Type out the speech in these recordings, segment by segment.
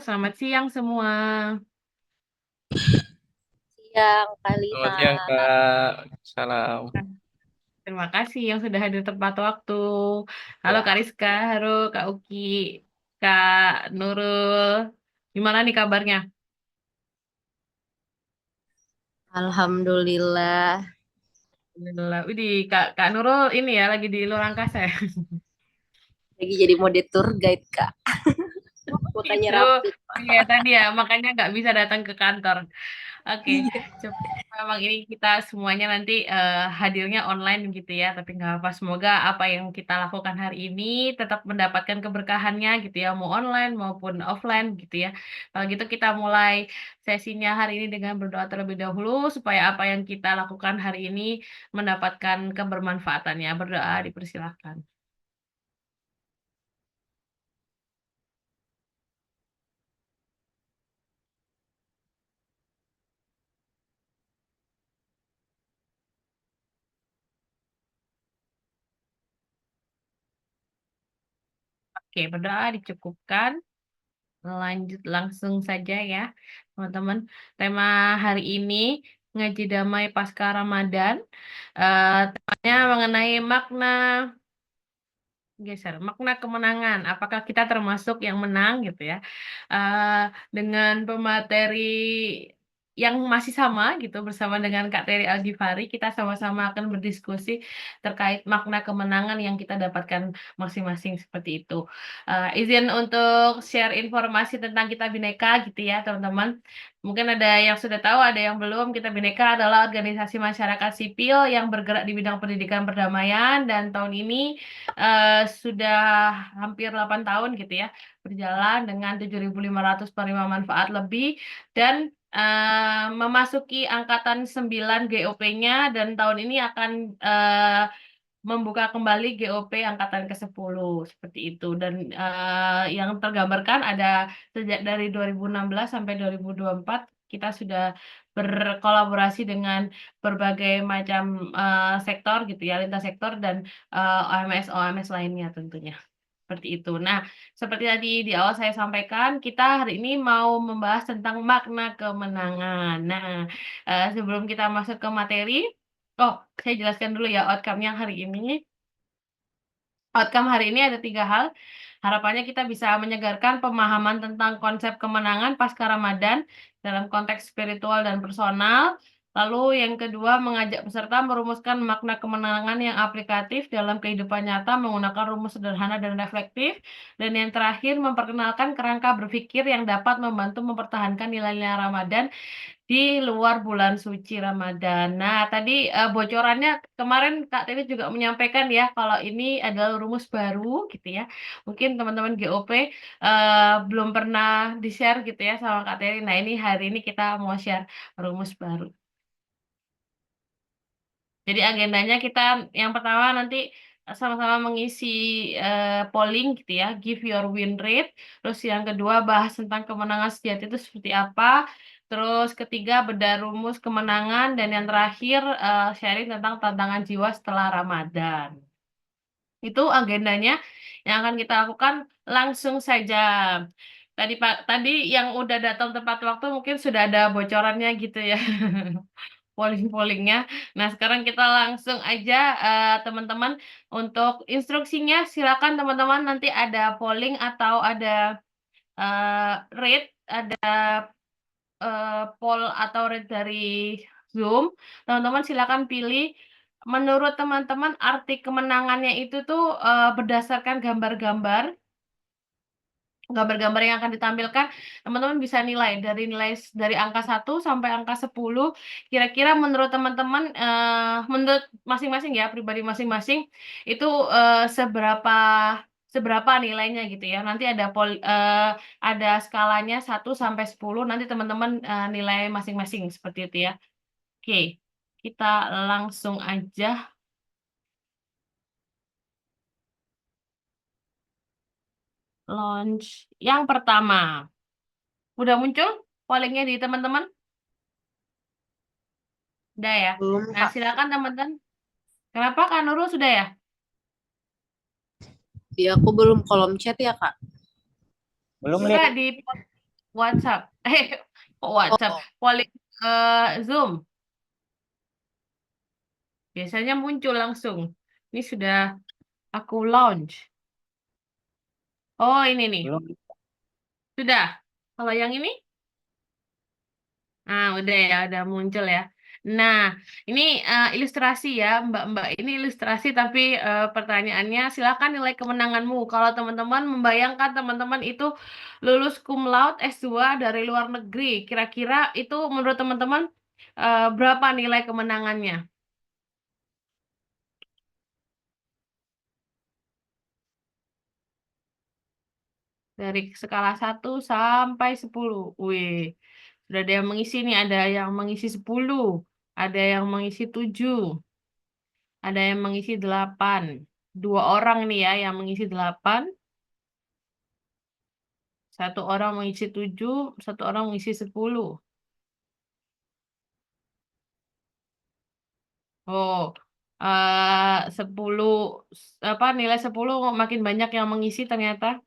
selamat siang semua. Siang, Selamat Kalina. siang, Kak. Salam. Terima kasih yang sudah hadir tepat waktu. Halo Ya, Kak Rizka, halo Kak Uki, Kak Nurul. Gimana nih kabarnya? Alhamdulillah. Alhamdulillah. Widih, Kak Nurul ini ya lagi di luar angkasa ya. Lagi jadi mode tour guide, Kak. Makanya Itu, rapi. iya tadi ya, makanya nggak bisa datang ke kantor. Oke, Iya. coba memang ini kita semuanya nanti hadirnya online gitu ya, tapi nggak apa. Semoga apa yang kita lakukan hari ini tetap mendapatkan keberkahannya gitu ya, mau online maupun offline gitu ya. Kalau gitu kita mulai sesinya hari ini dengan berdoa terlebih dahulu supaya apa yang kita lakukan hari ini mendapatkan kebermanfaatannya. Berdoa dipersilakan. Oke, berdoa dicukupkan. Lanjut langsung saja ya, teman-teman. Tema hari ini ngaji damai pasca Ramadan. Temanya mengenai makna geser, makna kemenangan. Apakah kita termasuk yang menang gitu ya? Dengan pemateri yang masih sama gitu bersama dengan Kak Terry Algifari, kita sama-sama akan berdiskusi terkait makna kemenangan yang kita dapatkan masing-masing seperti itu. Izin untuk share informasi tentang Kita Bhinneka gitu ya, teman-teman. Mungkin ada yang sudah tahu, ada yang belum. Kita Bhinneka adalah organisasi masyarakat sipil yang bergerak di bidang pendidikan perdamaian dan tahun ini sudah hampir 8 tahun gitu ya berjalan dengan 7.500 penerima manfaat lebih dan memasuki angkatan 9 GOP-nya dan tahun ini akan membuka kembali GOP angkatan ke-10 seperti itu dan yang tergambarkan ada sejak dari 2016 sampai 2024 kita sudah berkolaborasi dengan berbagai macam sektor gitu ya, lintas sektor dan OMS lainnya tentunya. Seperti itu. Nah, seperti tadi di awal saya sampaikan, kita hari ini mau membahas tentang makna kemenangan. Nah, sebelum kita masuk ke materi, oh, saya jelaskan dulu ya outcome-nya hari ini. Outcome hari ini ada 3 hal. Harapannya kita bisa menyegarkan pemahaman tentang konsep kemenangan pasca Ramadan dalam konteks spiritual dan personal. Lalu yang kedua, mengajak peserta merumuskan makna kemenangan yang aplikatif dalam kehidupan nyata menggunakan rumus sederhana dan reflektif. Dan yang terakhir, memperkenalkan kerangka berpikir yang dapat membantu mempertahankan nilai-nilai Ramadan di luar bulan suci Ramadan. Nah, tadi bocorannya kemarin Kak Tini juga menyampaikan ya kalau ini adalah rumus baru gitu ya. Mungkin teman-teman GOP belum pernah di-share gitu ya sama Kak Tini. Nah, ini hari ini kita mau share rumus baru. Jadi agendanya kita yang pertama nanti sama-sama mengisi polling gitu ya, give your win rate. Terus yang kedua bahas tentang kemenangan sejati itu seperti apa. Terus ketiga bedah rumus kemenangan dan yang terakhir sharing tentang tantangan jiwa setelah Ramadan. Itu agendanya yang akan kita lakukan langsung saja. Tadi Pak, tadi yang udah datang tepat waktu mungkin sudah ada bocorannya gitu ya. Polling-pollingnya. Nah, sekarang kita langsung aja teman-teman untuk instruksinya silakan teman-teman nanti ada polling atau ada rate, ada poll atau rate dari Zoom. Teman-teman silakan pilih menurut teman-teman arti kemenangannya itu tuh berdasarkan gambar-gambar yang akan ditampilkan, teman-teman bisa nilai dari angka 1 sampai angka 10. Kira-kira menurut teman-teman, menurut masing-masing ya, pribadi masing-masing, itu seberapa seberapa nilainya gitu ya. Nanti ada skalanya 1 sampai 10. Nanti teman-teman nilai masing-masing seperti itu ya. Oke, kita langsung aja launch yang pertama. Udah muncul pollingnya di teman-teman? Udah ya. Belum, Nah, Kak. silakan teman-teman. Kenapa Kak Nurul sudah ya? Iya, aku belum kolom chat ya, Kak. Belum Coba lihat. di WhatsApp. Kok WhatsApp? Oh, Polling Zoom. Biasanya muncul langsung. Ini sudah aku launch. Oh, ini nih. Belum. Sudah. Kalau yang ini? Ah, udah ya, udah muncul ya. Nah, ini ilustrasi ya, Mbak-mbak. Ini ilustrasi tapi pertanyaannya silakan nilai kemenanganmu. Kalau teman-teman membayangkan teman-teman itu lulus cum laude S2 dari luar negeri, kira-kira itu menurut teman-teman berapa nilai kemenangannya? Dari skala 1 sampai 10. Wih, sudah ada yang mengisi nih, ada yang mengisi 10, ada yang mengisi 7. Ada yang mengisi 8. Dua orang nih ya yang mengisi 8. Satu orang mengisi 7. Satu orang mengisi 10. Oh, 10, apa nilai 10 makin banyak yang mengisi ternyata.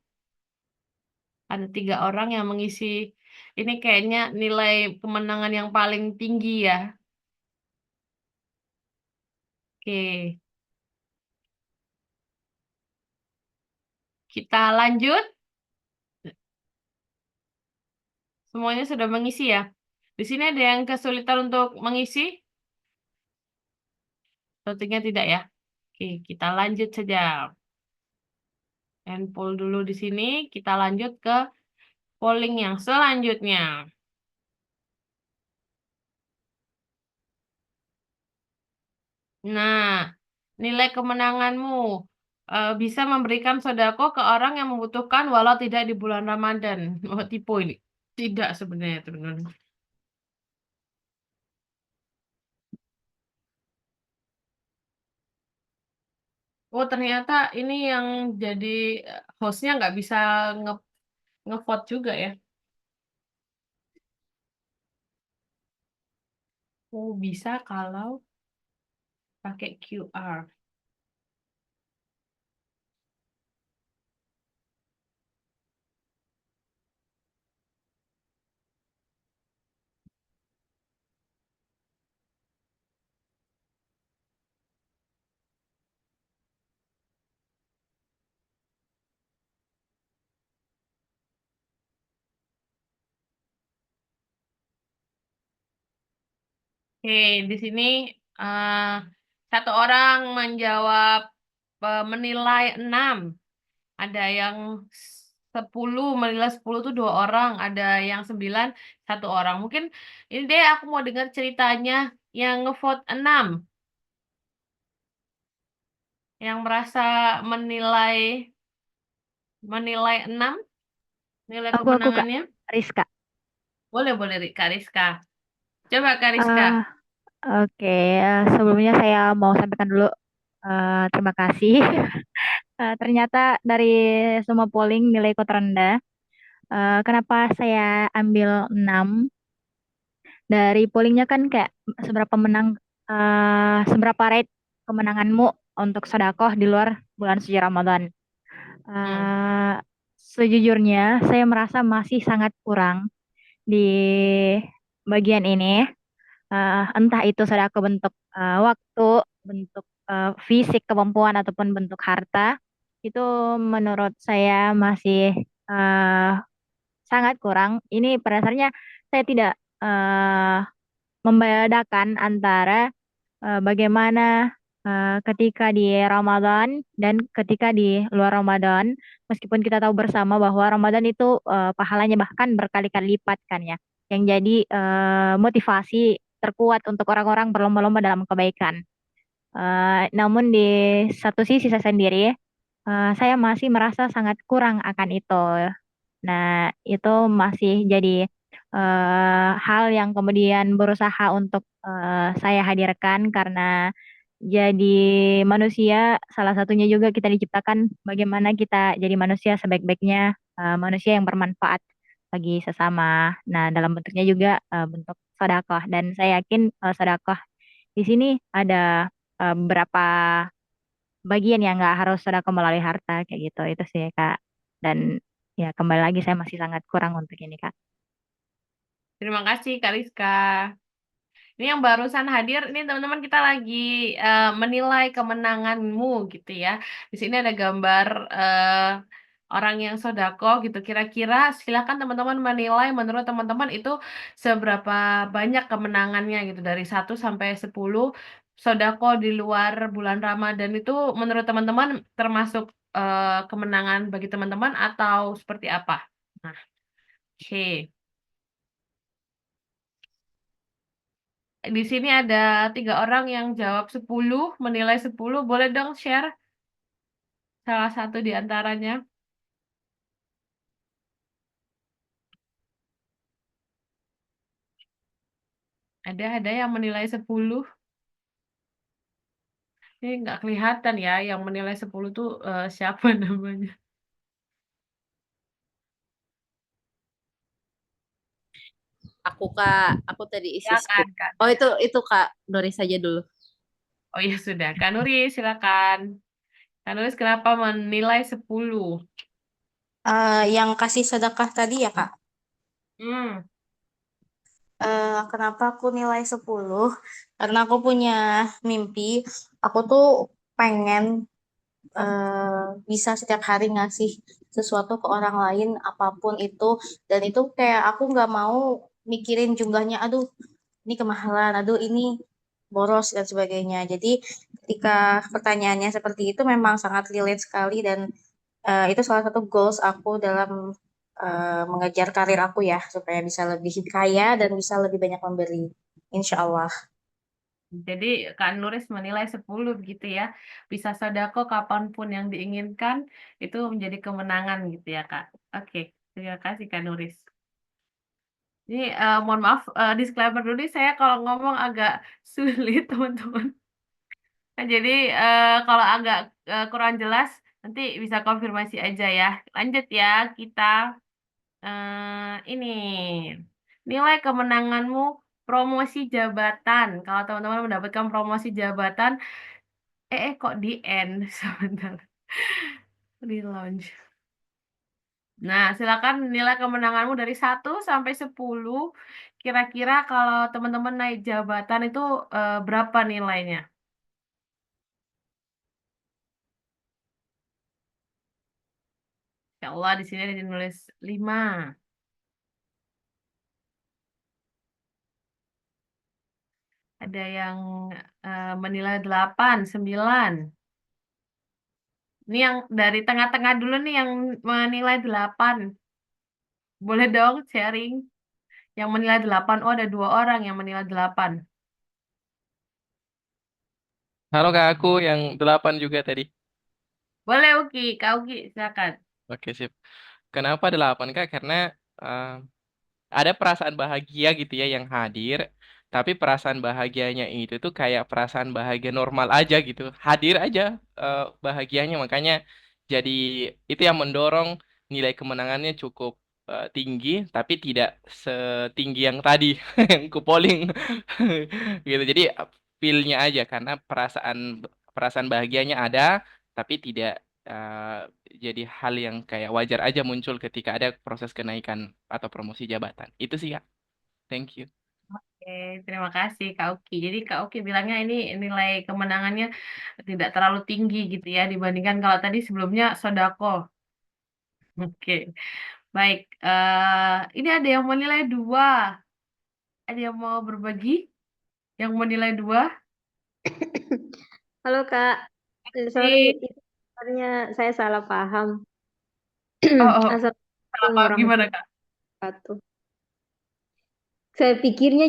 Ada 3 orang yang mengisi. Ini kayaknya nilai kemenangan yang paling tinggi ya. Oke, kita lanjut. Semuanya sudah mengisi ya. Di sini ada yang kesulitan untuk mengisi? Sepertinya tidak ya. Oke, kita lanjut saja. And poll dulu di sini. Kita lanjut ke polling yang selanjutnya. Nah, nilai kemenanganmu bisa memberikan sodako ke orang yang membutuhkan walau tidak di bulan Ramadan. Oh, tipe ini. Tidak sebenarnya, teman-teman. Oh, ternyata ini yang jadi hostnya nggak bisa nge ngevote juga ya. Oh, bisa kalau pakai QR. Oke, di sini eh, satu orang menjawab menilai 6. Ada yang 10, menilai 10 itu 2 orang. Ada yang 9, 1 orang. Mungkin ini deh aku mau dengar ceritanya yang ngevote 6. Yang merasa menilai menilai 6, nilai Aku Kak, kemenangannya. Rizka. Boleh, boleh Kak Rizka. Coba Kak Rizka. Ah, oke, sebelumnya saya mau sampaikan dulu terima kasih. Ternyata dari semua polling nilaiku terendah. Kenapa saya ambil 6? Dari pollingnya kan kayak seberapa rate kemenanganmu untuk sedekah di luar bulan suci Ramadan. Hmm. Eh, Sejujurnya saya merasa masih sangat kurang di bagian ini. Entah itu sedekah bentuk waktu, bentuk fisik, kemampuan, ataupun bentuk harta, itu menurut saya masih eh, sangat kurang. Ini pada dasarnya saya tidak eh, membedakan antara bagaimana ketika di Ramadan dan ketika di luar Ramadan, meskipun kita tahu bersama bahwa Ramadan itu pahalanya bahkan berkali-kali lipat kan ya, yang jadi motivasi terkuat untuk orang-orang berlomba-lomba dalam kebaikan. Namun di satu sisi saya sendiri, saya masih merasa sangat kurang akan itu. Nah, itu masih jadi hal yang kemudian berusaha untuk saya hadirkan karena jadi manusia, salah satunya juga kita diciptakan bagaimana kita jadi manusia sebaik-baiknya, manusia yang bermanfaat bagi sesama. Nah, dalam bentuknya juga bentuk sedekah dan saya yakin sedekah di sini ada beberapa bagian yang nggak harus sedekah melalui harta kayak gitu. Itu sih Kak. Dan ya kembali lagi saya masih sangat kurang untuk ini Kak. Terima kasih Kak Rizka. Ini yang barusan hadir, ini teman-teman kita lagi menilai kemenanganmu gitu ya. Di sini ada gambar orang yang sodako gitu. Kira-kira silakan teman-teman menilai menurut teman-teman itu seberapa banyak kemenangannya gitu dari 1 sampai 10. Sodako di luar bulan Ramadan itu menurut teman-teman termasuk kemenangan bagi teman-teman atau seperti apa? Nah, oke. Di sini ada 3 orang yang jawab 10, menilai 10. Boleh dong share salah satu di antaranya. Ada yang menilai 10. Ini nggak kelihatan ya, yang menilai 10 tuh siapa namanya. Aku Kak, aku tadi isi Ya kan, 10. Kak. Oh itu Kak Doris saja dulu. Oh iya sudah. Kak Nuris, silakan. Kak Nuris kenapa menilai 10? Yang kasih sedekah tadi ya, Kak. Hmm, Kenapa aku nilai 10? Karena aku punya mimpi. Aku tuh pengen bisa setiap hari ngasih sesuatu ke orang lain, apapun itu. Dan itu kayak aku nggak mau mikirin jumlahnya, aduh ini kemahalan, aduh ini boros dan sebagainya. Jadi ketika pertanyaannya seperti itu memang sangat relate sekali dan itu salah satu goals aku dalam mengejar karir aku ya, supaya bisa lebih kaya dan bisa lebih banyak memberi. Insya Allah. jadi Kak Nuris menilai 10 gitu ya. Bisa sodako kapanpun yang diinginkan, itu menjadi kemenangan gitu ya, Kak. Oke, terima kasih Kak Nuris. Ini mohon maaf, disclaimer dulu nih, saya kalau ngomong agak sulit teman-teman. Nah, jadi kalau agak kurang jelas, nanti bisa konfirmasi aja ya. Lanjut ya, kita ini nilai kemenanganmu promosi jabatan. Kalau teman-teman mendapatkan promosi jabatan, kok di end sebentar, di launch. Nah, silakan nilai kemenanganmu dari 1 sampai 10. Kira-kira kalau teman-teman naik jabatan itu berapa nilainya? Ya Allah, di sini ada nulis 5. Ada yang menilai 8, 9. Ini yang dari tengah-tengah dulu nih yang menilai 8. Boleh dong sharing. Yang menilai 8. Oh, ada 2 orang yang menilai 8. Halo Kak, aku yang 8 juga tadi. Boleh, Uki. Kak Uki, silakan. Oke, sip. Kenapa 8 Kak? Karena eh, ada perasaan bahagia gitu ya yang hadir, tapi perasaan bahagianya itu tuh kayak perasaan bahagia normal aja gitu. Hadir aja bahagianya, makanya jadi itu yang mendorong nilai kemenangannya cukup tinggi, tapi tidak setinggi yang tadi yang ku polling gitu. Jadi feel-nya aja karena perasaan perasaan bahagianya ada, tapi tidak jadi hal yang kayak wajar aja muncul ketika ada proses kenaikan atau promosi jabatan. Itu sih, Kak. Thank you. Oke, terima kasih Kak Uki. Jadi Kak Uki bilangnya ini nilai kemenangannya tidak terlalu tinggi gitu ya dibandingkan kalau tadi sebelumnya sodako. Oke, baik. Ini ada yang menilai 2. Ada yang mau berbagi? Yang menilai 2? Halo Kak, sorry Nih, itu sebenarnya saya salah paham. oh, salah Assalamualaikum paham gimana warahmatullahi Kak? wabarakatuh. Saya pikirnya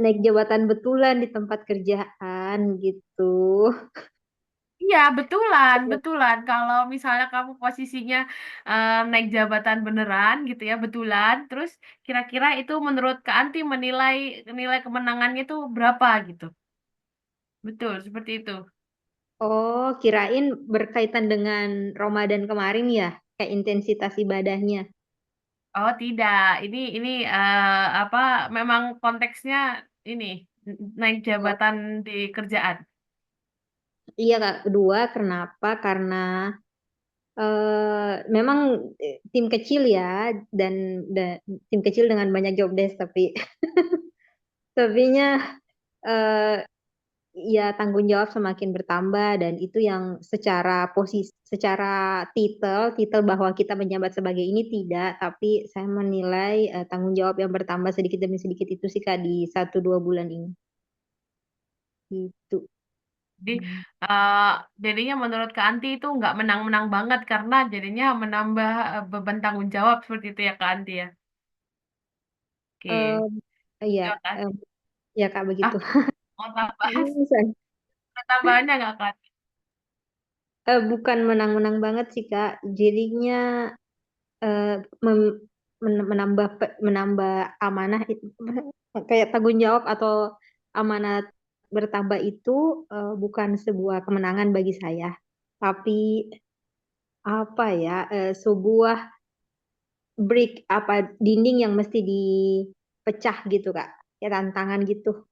naik jabatan betulan di tempat kerjaan gitu. Iya, betulan, betulan. Kalau misalnya kamu posisinya naik jabatan beneran gitu ya, betulan. Terus kira-kira itu menurut Kak Anti menilai nilai kemenangannya itu berapa gitu? Betul, seperti itu. Oh, kirain berkaitan dengan Ramadan kemarin ya, kayak intensitas ibadahnya. Oh, tidak. Ini apa? Memang konteksnya ini naik Oh, jabatan di kerjaan. iya Kak, kedua kenapa? Karena memang tim kecil ya, dan tim kecil dengan banyak job desk, tapi tapinya eh, ya tanggung jawab semakin bertambah, dan itu yang secara posisi, secara titel bahwa kita menjabat sebagai ini tidak, tapi saya menilai tanggung jawab yang bertambah sedikit demi sedikit itu sih Kak di 1-2 bulan ini. Gitu. Jadi jadinya menurut Kak Anti itu nggak menang-menang banget karena jadinya menambah beban tanggung jawab seperti itu ya Kak Anti ya. Oke, Iya, terima kasih. ya Kak Ah, begitu. mau tambah Bisa. tambahannya nggak Kak? Bukan menang-menang banget sih Kak, jadinya eh, mem- menambah amanah itu, kayak tanggung jawab atau amanat bertambah itu bukan sebuah kemenangan bagi saya, tapi apa ya, sebuah break, apa, dinding yang mesti dipecah gitu Kak, kayak tantangan gitu.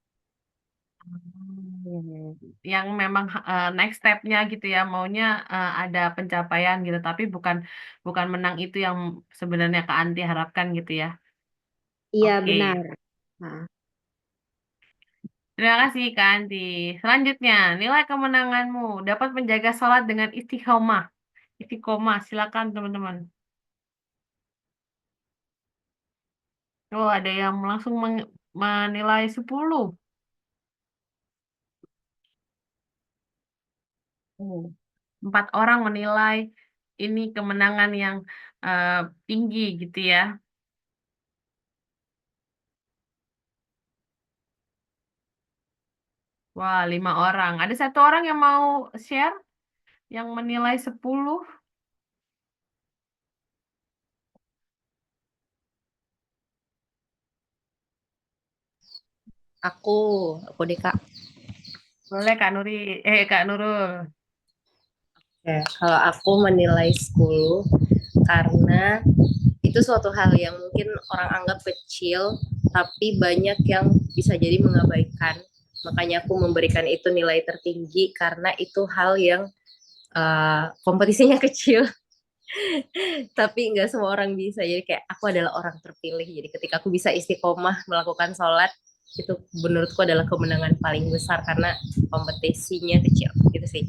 Yang memang next step-nya gitu ya, maunya ada pencapaian gitu, tapi bukan bukan menang itu yang sebenarnya Kak Anti harapkan gitu ya. Iya Oke, benar. Nah, terima kasih Kak Anti. Selanjutnya, nilai kemenanganmu dapat menjaga sholat dengan istiqomah. Istiqomah, silakan teman-teman. Oh, ada yang langsung menilai 10. Oh, 4 orang menilai ini kemenangan yang eh, tinggi gitu ya. Wah, 5 orang. Ada 1 orang yang mau share yang menilai 10. Aku, aku deh Kak. Boleh Kak Nuri, Kak Nurul. Ya, kalau aku menilai 10 karena itu suatu hal yang mungkin orang anggap kecil, tapi banyak yang bisa jadi mengabaikan. Makanya aku memberikan itu nilai tertinggi karena itu hal yang kompetisinya kecil, tapi nggak semua orang bisa. Jadi kayak aku adalah orang terpilih. Jadi ketika aku bisa istiqomah melakukan sholat, itu menurutku adalah kemenangan paling besar karena kompetisinya kecil. Gitu sih.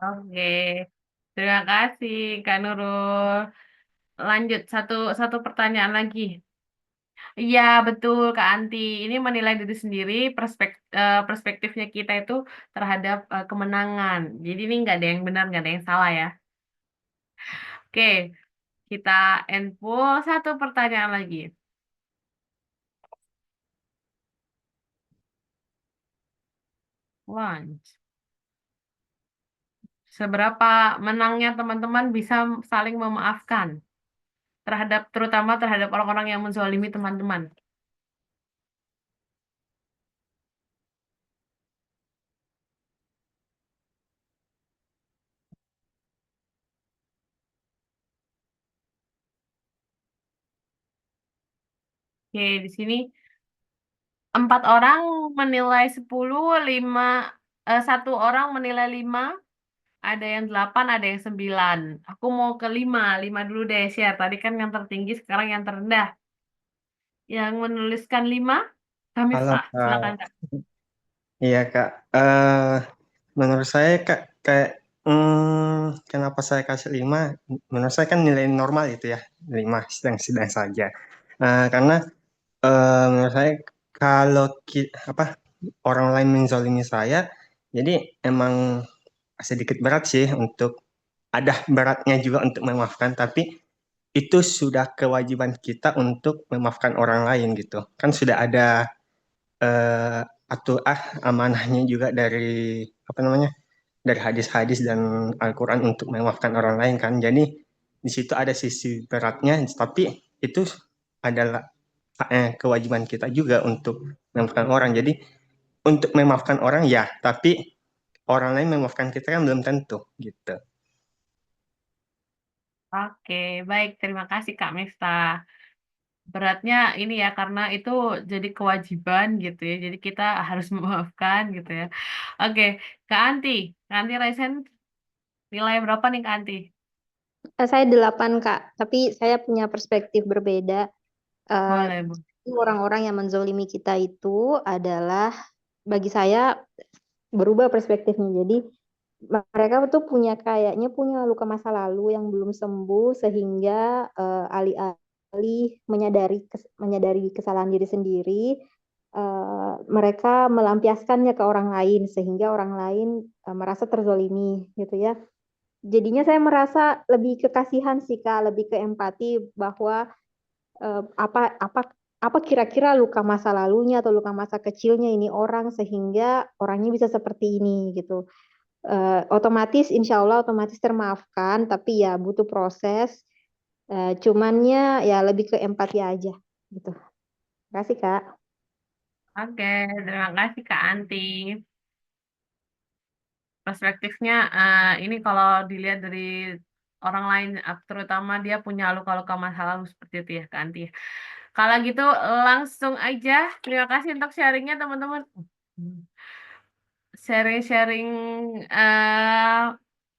Oke, terima kasih Kak Nurul. Lanjut, satu satu pertanyaan lagi. Iya, betul Kak Anti. Ini menilai diri sendiri, perspektifnya kita itu terhadap kemenangan. Jadi ini nggak ada yang benar, nggak ada yang salah ya. Oke, kita endpool satu pertanyaan lagi. Lunch. Seberapa menangnya teman-teman bisa saling memaafkan terutama terhadap orang-orang yang menzalimi teman-teman. Oke, di sini 4 orang menilai 10, 1 orang menilai 5, ada yang 8, ada yang 9. Aku mau ke 5, 5 dulu deh share. Tadi kan yang tertinggi, sekarang yang terendah. Yang menuliskan 5, Halo Kamiftah. Silakan Kak, Kak. iya Kak. Menurut saya Kak, kayak kenapa saya kasih 5? Menurut saya kan nilai normal itu ya, 5 sedang-sedang saja. Karena menurut saya kalau apa orang lain menzalimi saya, jadi emang sedikit berat sih untuk ada beratnya juga untuk memaafkan, tapi itu sudah kewajiban kita untuk memaafkan orang lain gitu. Kan sudah ada eh, atau amanahnya juga dari apa namanya dari hadis-hadis dan Al-Quran untuk memaafkan orang lain kan. Jadi di situ ada sisi beratnya, tapi itu adalah kewajiban kita juga untuk memaafkan orang. Jadi untuk memaafkan orang ya, tapi orang lain memaafkan kita kan belum tentu gitu. Oke, baik. Terima kasih Kak Miftah. Beratnya ini ya, karena itu jadi kewajiban gitu ya. Jadi kita harus memaafkan gitu ya. Oke, Kak Anti. Kak Anti Raisen, Nilai berapa nih Kak Anti? Saya 8, Kak, tapi saya punya perspektif berbeda. Boleh, Bu. Orang-orang yang menzolimi kita itu adalah, bagi saya, berubah perspektifnya. Jadi mereka tuh kayaknya punya luka masa lalu yang belum sembuh, sehingga alih-alih menyadari kesalahan diri sendiri, mereka melampiaskannya ke orang lain, sehingga orang lain merasa terzolimi gitu ya. Jadinya saya merasa lebih ke kasihan sih, Kak, lebih ke empati bahwa apa kira-kira luka masa lalunya atau luka masa kecilnya ini orang sehingga orangnya bisa seperti ini gitu. Otomatis, insya Allah otomatis termaafkan, tapi ya butuh proses. Cumannya ya lebih ke empati aja gitu. Terima kasih, Kak. Oke, terima kasih Kak Anti. Perspektifnya ini kalau dilihat dari orang lain, terutama dia punya luka-luka masa lalu seperti itu ya Kak Anti. Kalau gitu langsung aja. Terima kasih untuk sharingnya teman-teman. Sharing-sharing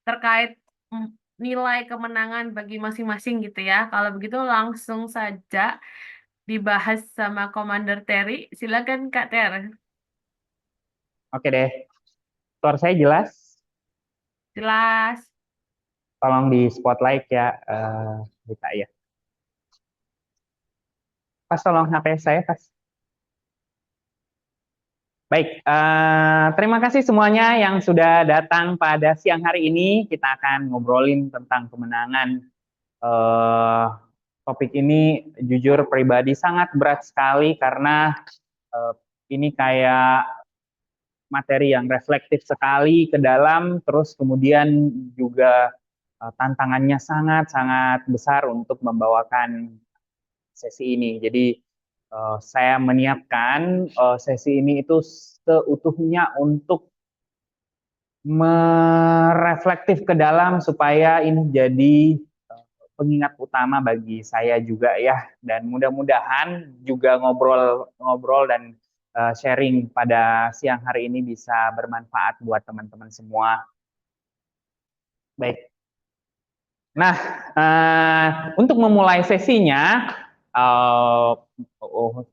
terkait nilai kemenangan bagi masing-masing gitu ya. Kalau begitu langsung saja dibahas sama Komander Terry. Silakan Kak Ter. Oke deh, suara saya jelas. Jelas. Tolong di spotlight ya, Rita ya. Pas tolong HP saya, pas. Baik, terima kasih semuanya yang sudah datang pada siang hari ini. Kita akan ngobrolin tentang kemenangan. Topik ini jujur pribadi sangat berat sekali karena ini kayak materi yang reflektif sekali ke dalam, terus kemudian juga tantangannya sangat-sangat besar untuk membawakan sesi ini. Jadi saya menyiapkan sesi ini itu seutuhnya untuk mereflektif ke dalam supaya ini jadi pengingat utama bagi saya juga ya, dan mudah-mudahan juga ngobrol dan sharing pada siang hari ini bisa bermanfaat buat teman-teman semua. Baik. Nah, untuk memulai sesinya,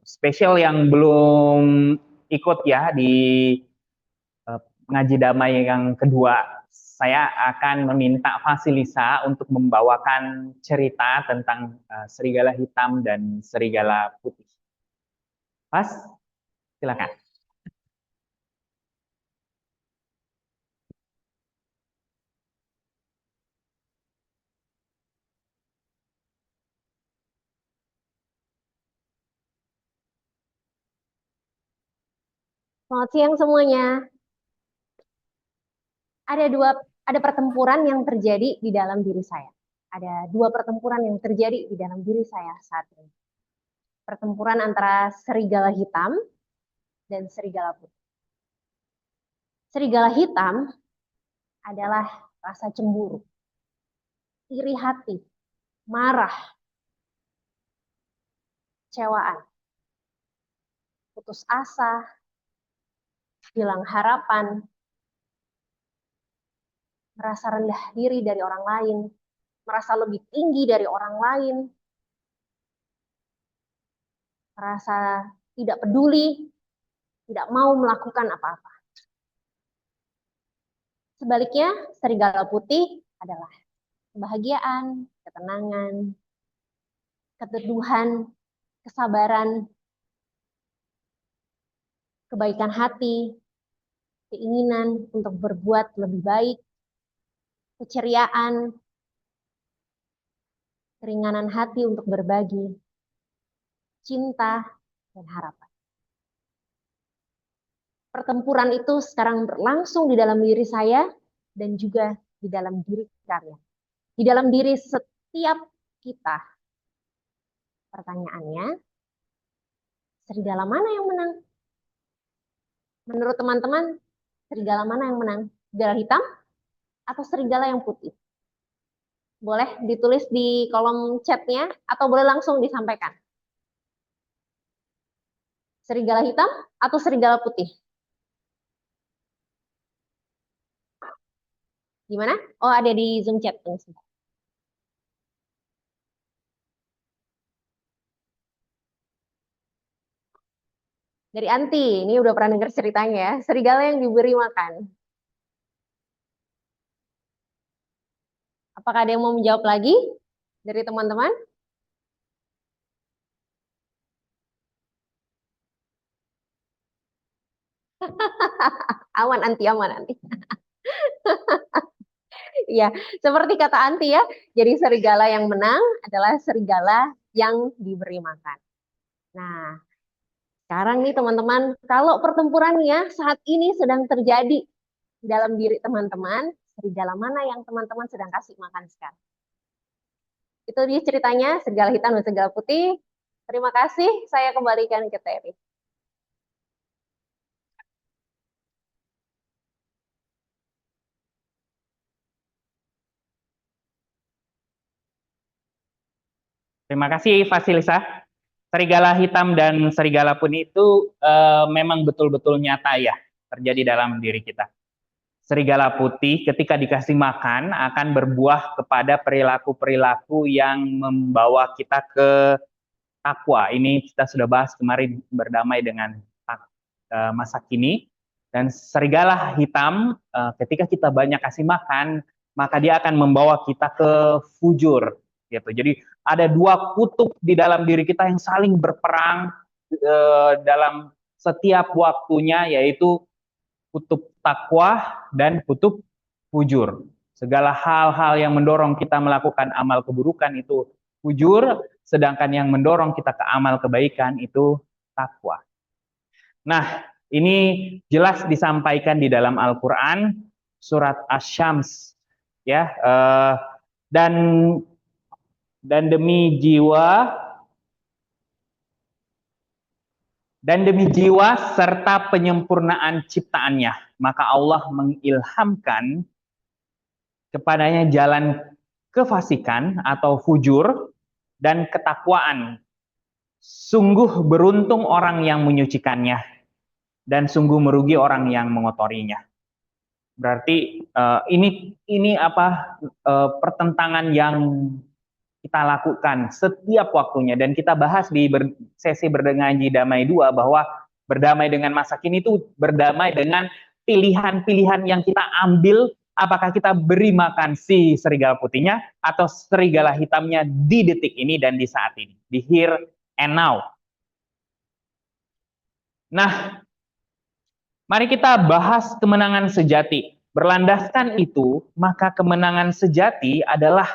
spesial yang belum ikut ya di ngaji damai yang kedua, saya akan meminta Fasilisa untuk membawakan cerita tentang serigala hitam dan serigala putih. Pas, silakan. Selamat siang semuanya. Ada pertempuran yang terjadi di dalam diri saya. Ada dua pertempuran yang terjadi di dalam diri saya saat ini. Pertempuran antara serigala hitam dan serigala putih. Serigala hitam adalah rasa cemburu, iri hati, marah, kecewaan, putus asa, hilang harapan, merasa rendah diri dari orang lain, merasa lebih tinggi dari orang lain, merasa tidak peduli, tidak mau melakukan apa-apa. Sebaliknya, serigala putih adalah kebahagiaan, ketenangan, keteduhan, kesabaran, kebaikan hati, keinginan untuk berbuat lebih baik, keceriaan, keringanan hati untuk berbagi, cinta, dan harapan. Pertempuran itu sekarang berlangsung di dalam diri saya dan juga di dalam diri kalian. Di dalam diri setiap kita. Pertanyaannya, serigala mana yang menang? Menurut teman-teman, serigala mana yang menang? Serigala hitam atau serigala yang putih? Boleh ditulis di kolom chatnya atau boleh langsung disampaikan. Serigala hitam atau serigala putih? Gimana? Oh, ada di Zoom chat. Tunggu sebentar. Dari Anti, ini udah pernah dengar ceritanya ya. Serigala yang diberi makan. Apakah ada yang mau menjawab lagi dari teman-teman? Aman Anti, aman Anti. Iya, seperti kata Anti ya. Jadi serigala yang menang adalah serigala yang diberi makan. Nah, sekarang nih teman-teman, kalau pertempurannya saat ini sedang terjadi dalam diri teman-teman, serigala mana yang teman-teman sedang kasih makan sekarang? Itu dia ceritanya, serigala hitam dan serigala putih. Terima kasih, saya kembalikan ke Terry. Terima kasih Fasilisa. Serigala hitam dan serigala putih itu memang betul-betul nyata ya terjadi dalam diri kita. Serigala putih ketika dikasih makan akan berbuah kepada perilaku-perilaku yang membawa kita ke takwa. Ini kita sudah bahas kemarin, berdamai dengan masa kini. Dan serigala hitam ketika kita banyak kasih makan, maka dia akan membawa kita ke fujur gitu. Jadi ada dua kutub di dalam diri kita yang saling berperang dalam setiap waktunya, yaitu kutub takwa dan kutub fujur. Segala hal-hal yang mendorong kita melakukan amal keburukan itu fujur, sedangkan yang mendorong kita ke amal kebaikan itu takwa. Nah, ini jelas disampaikan di dalam Al-Quran, surat Asy-Syams, ya, dan demi jiwa serta penyempurnaan ciptaannya, maka Allah mengilhamkan kepadanya jalan kefasikan atau fujur dan ketakwaan. Sungguh beruntung orang yang menyucikannya, dan sungguh merugi orang yang mengotorinya. Berarti ini pertentangan yang kita lakukan setiap waktunya, dan kita bahas di sesi Berdengaji Damai 2 bahwa berdamai dengan masa kini itu berdamai dengan pilihan-pilihan yang kita ambil, apakah kita beri makan si serigala putihnya atau serigala hitamnya di detik ini dan di saat ini, di here and now. Nah, mari kita bahas kemenangan sejati. Berlandaskan itu, maka kemenangan sejati adalah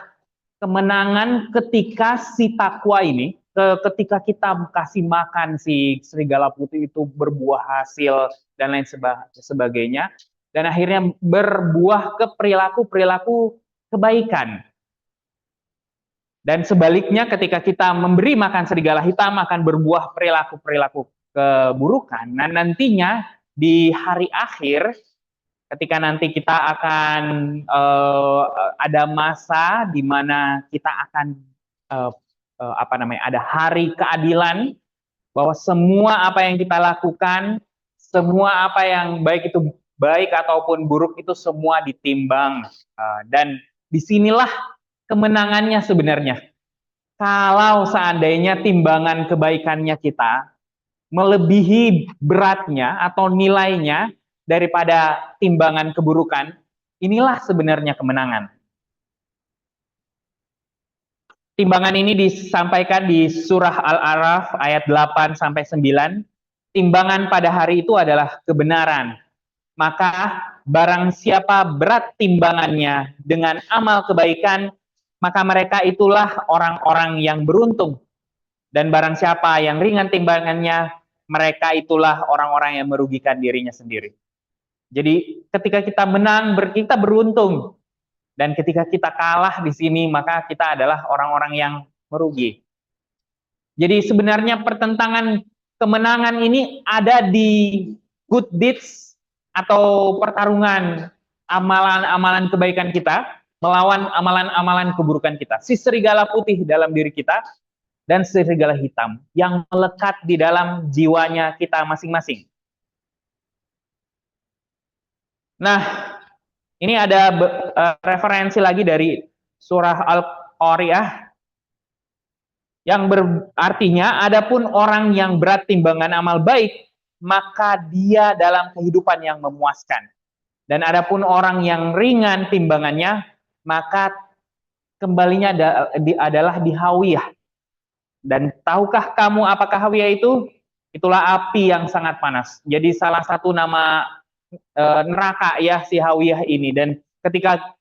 kemenangan ketika si takwa ini, ketika kita kasih makan si serigala putih itu berbuah hasil dan lain sebagainya, dan akhirnya berbuah ke perilaku-perilaku kebaikan. Dan sebaliknya ketika kita memberi makan serigala hitam akan berbuah perilaku-perilaku keburukan. Nah, nantinya di hari akhir, ketika nanti kita akan ada masa di mana kita akan ada hari keadilan, bahwa semua apa yang kita lakukan, semua apa yang baik itu baik ataupun buruk itu semua ditimbang, dan disinilah kemenangannya sebenarnya. Kalau seandainya timbangan kebaikannya kita melebihi beratnya atau nilainya daripada timbangan keburukan, inilah sebenarnya kemenangan. Timbangan ini disampaikan di surah Al-A'raf ayat 8-9. Timbangan pada hari itu adalah kebenaran. Maka barang siapa berat timbangannya dengan amal kebaikan, maka mereka itulah orang-orang yang beruntung. Dan barang siapa yang ringan timbangannya, mereka itulah orang-orang yang merugikan dirinya sendiri. Jadi ketika kita menang, kita beruntung. Dan ketika kita kalah di sini, maka kita adalah orang-orang yang merugi. Jadi sebenarnya pertentangan kemenangan ini ada di good deeds atau pertarungan amalan-amalan kebaikan kita melawan amalan-amalan keburukan kita. Si serigala putih dalam diri kita dan serigala hitam yang melekat di dalam jiwanya kita masing-masing. Nah, Ini ada referensi lagi dari surah Al-Qari'ah yang berartinya, adapun orang yang berat timbangan amal baik, maka dia dalam kehidupan yang memuaskan. Dan adapun orang yang ringan timbangannya, maka kembalinya adalah di hawiyah. Dan tahukah kamu apakah hawiyah itu? Itulah api yang sangat panas. Jadi salah satu nama neraka ya si hawiyah ini. Dan ketika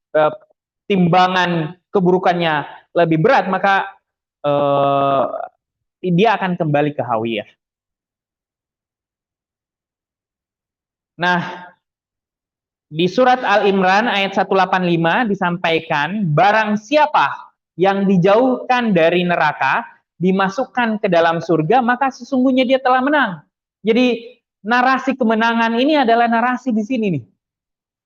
timbangan keburukannya lebih berat, maka dia akan kembali ke hawiyah. Nah, di surat Al-Imran ayat 185 disampaikan, barang siapa yang dijauhkan dari neraka, dimasukkan ke dalam surga, maka sesungguhnya dia telah menang. Jadi narasi kemenangan ini adalah narasi di sini nih.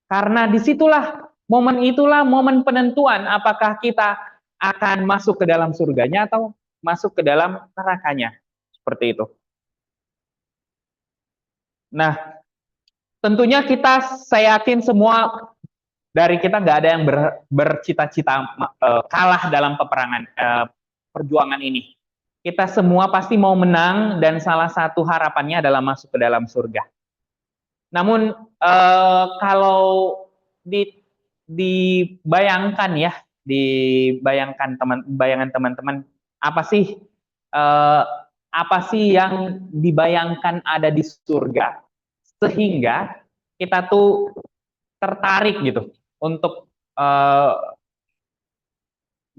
Karena disitulah, momen itulah momen penentuan apakah kita akan masuk ke dalam surganya atau masuk ke dalam nerakanya. Seperti itu. Nah, tentunya saya yakin semua dari kita nggak ada yang bercita-cita kalah dalam peperangan perjuangan ini. Kita semua pasti mau menang dan salah satu harapannya adalah masuk ke dalam surga. Namun kalau dibayangkan ya, bayangan teman-teman, apa sih yang dibayangkan ada di surga sehingga kita tuh tertarik gitu untuk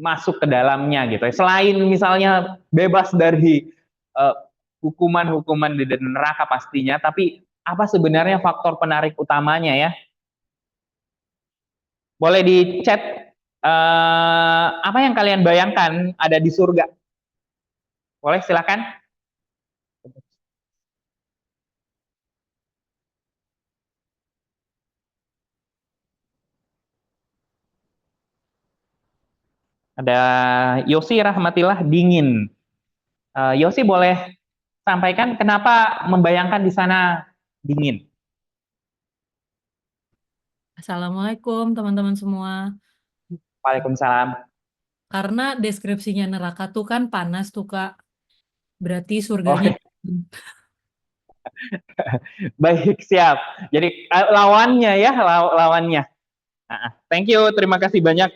masuk ke dalamnya gitu. Selain misalnya bebas dari hukuman-hukuman di neraka pastinya, tapi apa sebenarnya faktor penarik utamanya ya? Boleh di chat apa yang kalian bayangkan ada di surga? Boleh, silakan. Ada Yosi Rahmatillah, dingin. Yosi boleh sampaikan kenapa membayangkan di sana dingin? Assalamualaikum teman-teman semua. Waalaikumsalam. Karena deskripsinya neraka tuh kan panas tuh Kak. Berarti surganya. Baik, siap. Jadi lawannya ya, lawannya. Thank you, terima kasih banyak.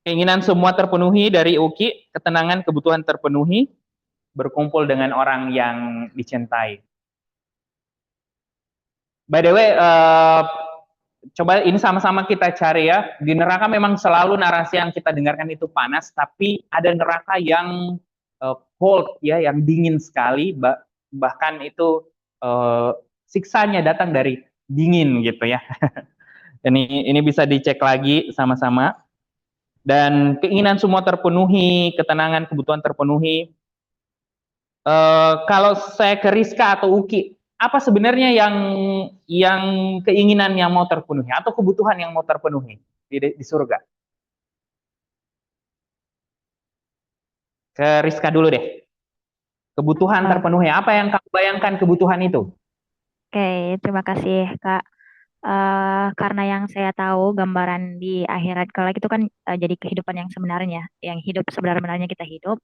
Keinginan semua terpenuhi dari Uki, ketenangan, kebutuhan terpenuhi, berkumpul dengan orang yang dicintai. By the way, coba ini sama-sama kita cari ya. Di neraka memang selalu narasi yang kita dengarkan itu panas, tapi ada neraka yang cold ya, yang dingin sekali, bahkan itu siksanya datang dari dingin gitu ya. Ini bisa dicek lagi sama-sama. Dan keinginan semua terpenuhi, ketenangan, kebutuhan terpenuhi. Kalau saya ke Rizka atau Uki, apa sebenarnya yang keinginan yang mau terpenuhi atau kebutuhan yang mau terpenuhi di surga? Ke Rizka dulu deh. Kebutuhan terpenuhi, apa yang kamu bayangkan kebutuhan itu? Oke, terima kasih Kak. Karena yang saya tahu gambaran di akhirat kelak itu kan jadi kehidupan yang sebenarnya, yang hidup sebenarnya kita hidup,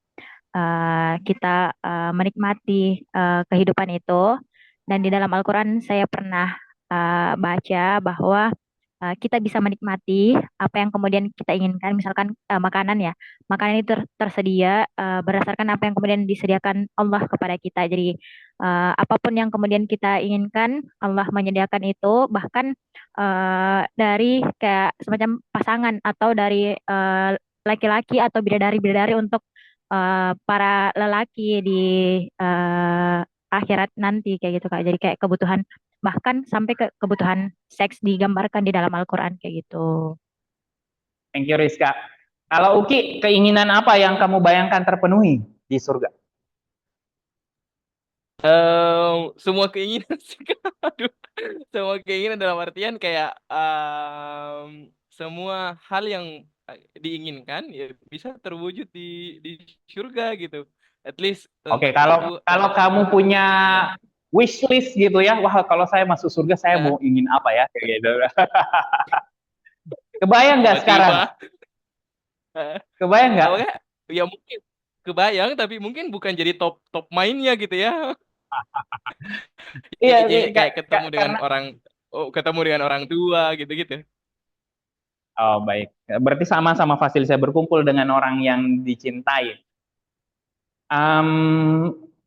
kita menikmati kehidupan itu. Dan di dalam Al-Quran saya pernah baca bahwa kita bisa menikmati apa yang kemudian kita inginkan, misalkan makanan ya, makanan itu tersedia berdasarkan apa yang kemudian disediakan Allah kepada kita. Jadi apapun yang kemudian kita inginkan, Allah menyediakan itu, bahkan dari kayak semacam pasangan atau dari laki-laki atau bidadari-bidadari untuk para lelaki di akhirat nanti kayak gitu Kak. Jadi kayak kebutuhan, bahkan sampai ke kebutuhan seks digambarkan di dalam Al-Quran kayak gitu. Thank you Rizka. Kalau Uki, keinginan apa yang kamu bayangkan terpenuhi di surga? Semua keinginan sih. Aduh. Semua keinginan dalam artian kayak semua hal yang diinginkan ya bisa terwujud di surga gitu. At least Oke, kalau kamu punya wishlist gitu ya. Wah, kalau saya masuk surga saya mau ingin apa ya kayak gitu. Kebayang nggak sekarang? Tiba-tiba Kebayang nggak? kalau nggak ya mungkin kebayang tapi mungkin bukan jadi top mainnya gitu ya. Iya, Kayak ketemu dengan karena orang tua gitu-gitu. oh baik. Berarti sama-sama fasil saya berkumpul dengan orang yang dicintai.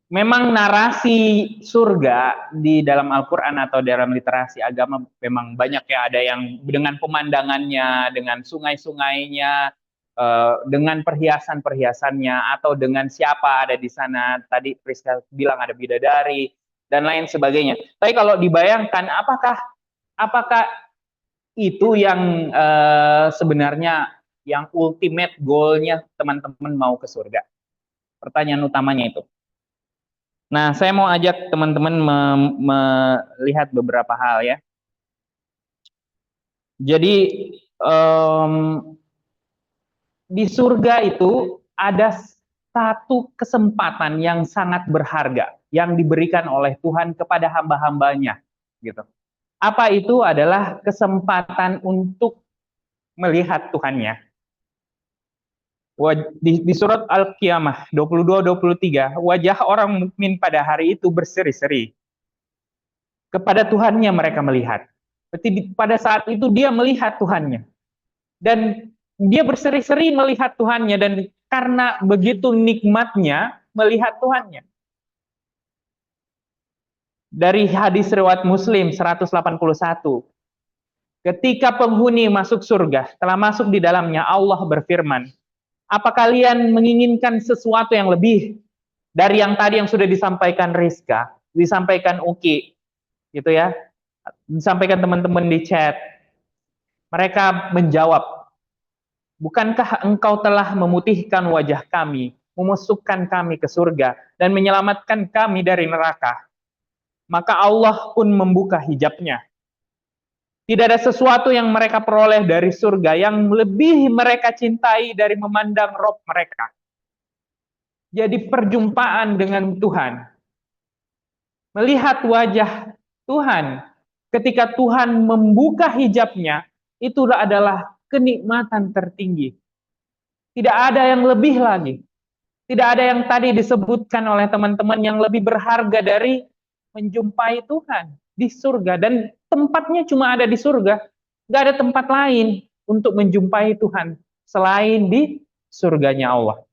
Memang narasi surga di dalam Al-Quran atau dalam literasi agama memang banyak ya. Ada yang dengan pemandangannya, dengan sungai-sungainya, dengan perhiasan-perhiasannya, atau dengan siapa ada di sana. Tadi Priska bilang ada bidadari dan lain sebagainya. Tapi kalau dibayangkan, apakah itu yang sebenarnya yang ultimate goalnya teman-teman mau ke surga? Pertanyaan utamanya itu. Nah, saya mau ajak teman-teman melihat beberapa hal ya. Jadi di surga itu ada satu kesempatan yang sangat berharga yang diberikan oleh Tuhan kepada hamba-hambanya, gitu. Apa itu? Adalah kesempatan untuk melihat Tuhannya. Di surat Al-Qiyamah 22-23, wajah orang mukmin pada hari itu berseri-seri. Kepada Tuhannya mereka melihat. Berarti pada saat itu dia melihat Tuhannya. Dan dia berseri-seri melihat Tuhannya, dan karena begitu nikmatnya melihat Tuhannya. Dari hadis riwayat Muslim 181. Ketika penghuni masuk surga, setelah masuk di dalamnya, Allah berfirman, apa kalian menginginkan sesuatu yang lebih dari yang tadi yang sudah disampaikan Rizka, disampaikan Uki, gitu ya, disampaikan teman-teman di chat? Mereka menjawab, bukankah engkau telah memutihkan wajah kami, memasukkan kami ke surga, dan menyelamatkan kami dari neraka? Maka Allah pun membuka hijabnya. Tidak ada sesuatu yang mereka peroleh dari surga yang lebih mereka cintai dari memandang Rob mereka. Jadi perjumpaan dengan Tuhan, melihat wajah Tuhan, ketika Tuhan membuka hijabnya, itulah adalah kenikmatan tertinggi. Tidak ada yang lebih lagi. Tidak ada yang tadi disebutkan oleh teman-teman yang lebih berharga dari menjumpai Tuhan di surga. Dan tempatnya cuma ada di surga. Gak ada tempat lain untuk menjumpai Tuhan selain di surganya Allah.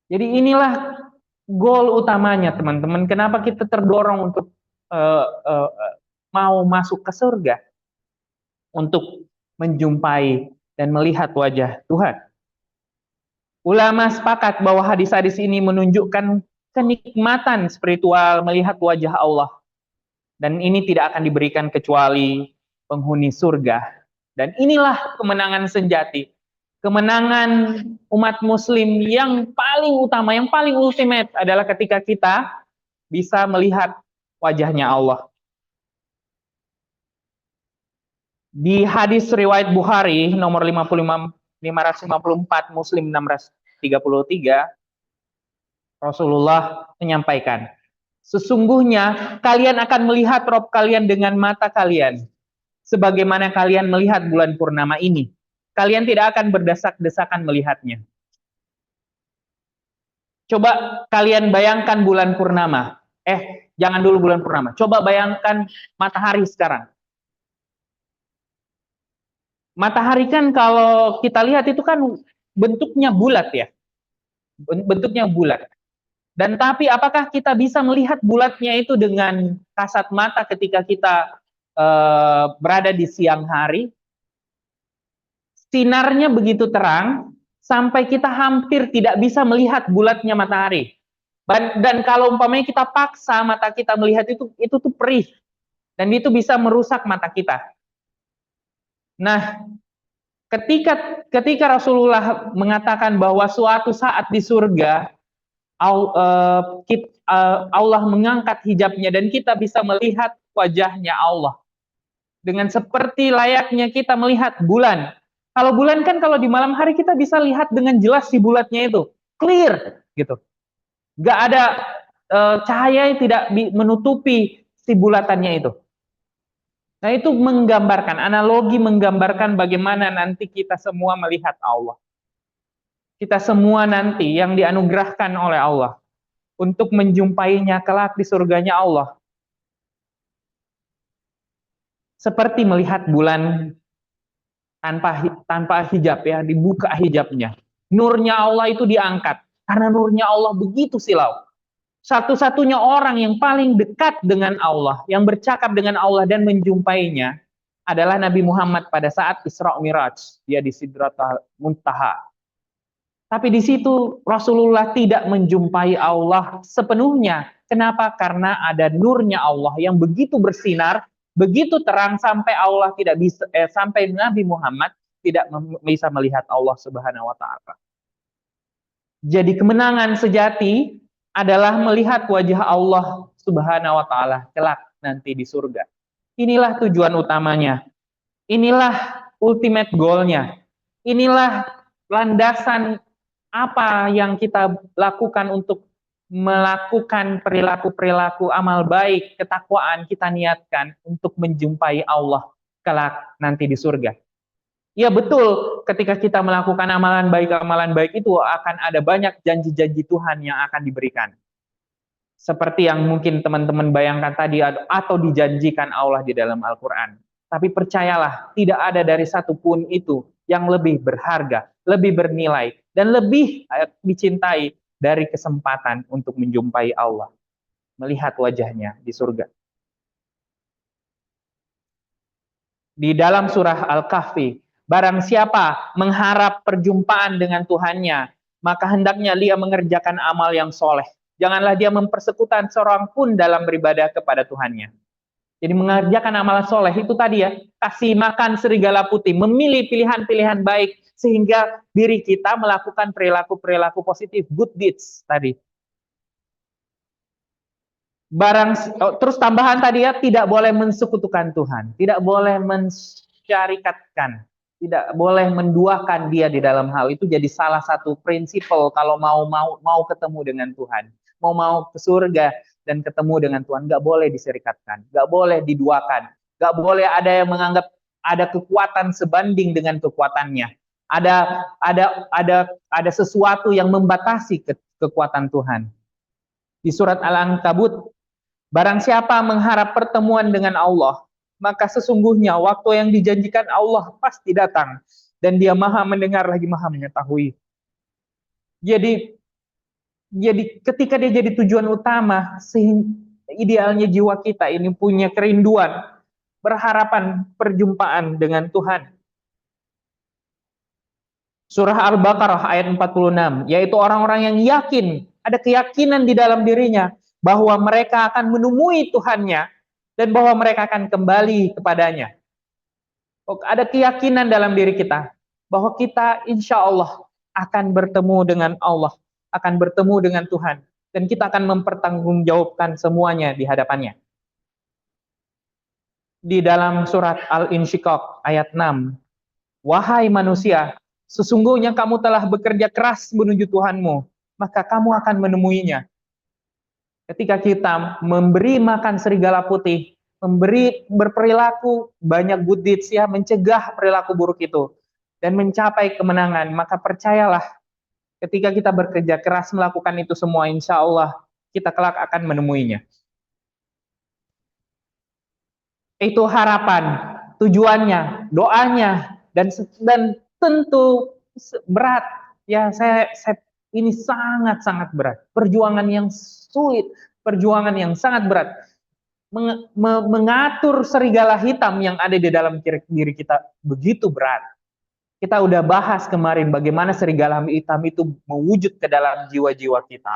Jadi inilah goal utamanya teman-teman. Kenapa kita terdorong untuk mau masuk ke surga? Untuk menjumpai dan melihat wajah Tuhan. Ulama sepakat bahwa hadis-hadis ini menunjukkan kenikmatan spiritual melihat wajah Allah. Dan ini tidak akan diberikan kecuali penghuni surga. Dan inilah kemenangan sejati. Kemenangan umat muslim yang paling utama, yang paling ultimate adalah ketika kita bisa melihat wajahnya Allah. Di hadis riwayat Bukhari nomor 554, Muslim 633, Rasulullah menyampaikan, sesungguhnya kalian akan melihat Rob kalian dengan mata kalian, sebagaimana kalian melihat bulan purnama ini. Kalian tidak akan berdesak-desakan melihatnya. Coba kalian bayangkan bulan purnama. Jangan dulu bulan purnama. Coba bayangkan matahari sekarang. Matahari kan kalau kita lihat itu kan bentuknya bulat ya. Bentuknya bulat. Dan tapi apakah kita bisa melihat bulatnya itu dengan kasat mata ketika kita berada di siang hari? Sinarnya begitu terang sampai kita hampir tidak bisa melihat bulatnya matahari. Dan kalau umpamanya kita paksa mata kita melihat itu tuh perih. Dan itu bisa merusak mata kita. Nah, ketika Rasulullah mengatakan bahwa suatu saat di surga Allah mengangkat hijabnya dan kita bisa melihat wajahnya Allah dengan seperti layaknya kita melihat bulan. Kalau bulan kan kalau di malam hari kita bisa lihat dengan jelas si bulatnya itu clear gitu, nggak ada cahaya yang tidak menutupi si bulatannya itu. Nah, itu menggambarkan, analogi menggambarkan bagaimana nanti kita semua melihat Allah. Kita semua nanti yang dianugerahkan oleh Allah untuk menjumpainya kelak di surganya Allah. Seperti melihat bulan tanpa hijab ya, dibuka hijabnya. Nurnya Allah itu diangkat. Karena nurnya Allah begitu silau. Satu-satunya orang yang paling dekat dengan Allah, yang bercakap dengan Allah dan menjumpainya, adalah Nabi Muhammad pada saat Isra Miraj. Dia di Sidratul Muntaha. Tapi di situ Rasulullah tidak menjumpai Allah sepenuhnya. Kenapa? Karena ada nurnya Allah yang begitu bersinar, begitu terang sampai Allah tidak bisa, sampai Nabi Muhammad tidak bisa melihat Allah Subhanahu wa taala. Jadi kemenangan sejati adalah melihat wajah Allah Subhanahu wa taala kelak nanti di surga. Inilah tujuan utamanya. Inilah ultimate goal-nya. Inilah landasan apa yang kita lakukan untuk melakukan perilaku-perilaku amal baik, ketakwaan kita niatkan untuk menjumpai Allah kelak nanti di surga. Ya betul, ketika kita melakukan amalan baik itu akan ada banyak janji-janji Tuhan yang akan diberikan. Seperti yang mungkin teman-teman bayangkan tadi atau dijanjikan Allah di dalam Al-Quran. Tapi percayalah, tidak ada dari satupun itu yang lebih berharga, lebih bernilai, dan lebih dicintai dari kesempatan untuk menjumpai Allah. Melihat wajahnya di surga. Di dalam surah Al-Kahfi, barang siapa mengharap perjumpaan dengan Tuhannya, maka hendaknya dia mengerjakan amal yang soleh. Janganlah dia mempersekutukan seorang pun dalam beribadah kepada Tuhannya. Jadi mengerjakan amal soleh itu tadi ya, kasih makan serigala putih, memilih pilihan-pilihan baik, sehingga diri kita melakukan perilaku-perilaku positif, good deeds tadi. Terus tambahan tadi ya, tidak boleh mensekutukan Tuhan, tidak boleh mensyarikatkan, tidak boleh menduakan dia di dalam hal itu. Jadi salah satu prinsipal kalau mau ketemu dengan Tuhan, mau ke surga dan ketemu dengan Tuhan, nggak boleh diserikatkan, nggak boleh diduakan, nggak boleh ada yang menganggap ada kekuatan sebanding dengan kekuatannya, ada sesuatu yang membatasi kekuatan Tuhan. Di surat Al-Ankabut, barang siapa mengharap pertemuan dengan Allah, maka sesungguhnya waktu yang dijanjikan Allah pasti datang, dan dia maha mendengar lagi maha mengetahui. Jadi ketika dia jadi tujuan utama, idealnya jiwa kita ini punya kerinduan, berharapan perjumpaan dengan Tuhan. Surah Al-Baqarah ayat 46, yaitu orang-orang yang yakin, ada keyakinan di dalam dirinya, bahwa mereka akan menemui Tuhannya, dan bahwa mereka akan kembali kepadanya. Ada keyakinan dalam diri kita, bahwa kita insya Allah akan bertemu dengan Allah, akan bertemu dengan Tuhan, dan kita akan mempertanggungjawabkan semuanya di hadapannya. Di dalam surat Al-Insyiqaq ayat 6, wahai manusia, sesungguhnya kamu telah bekerja keras menuju Tuhanmu, maka kamu akan menemuinya. Ketika kita memberi makan serigala putih, berperilaku banyak good deeds ya, mencegah perilaku buruk itu, dan mencapai kemenangan, maka percayalah, ketika kita bekerja keras melakukan itu semua, insya Allah kita kelak akan menemuinya. Itu harapan, tujuannya, doanya, dan tentu berat. Ya, ini sangat-sangat berat. Perjuangan yang sulit, perjuangan yang sangat berat. Mengatur serigala hitam yang ada di dalam diri kita begitu berat. Kita udah bahas kemarin bagaimana serigala hitam itu mewujud ke dalam jiwa-jiwa kita.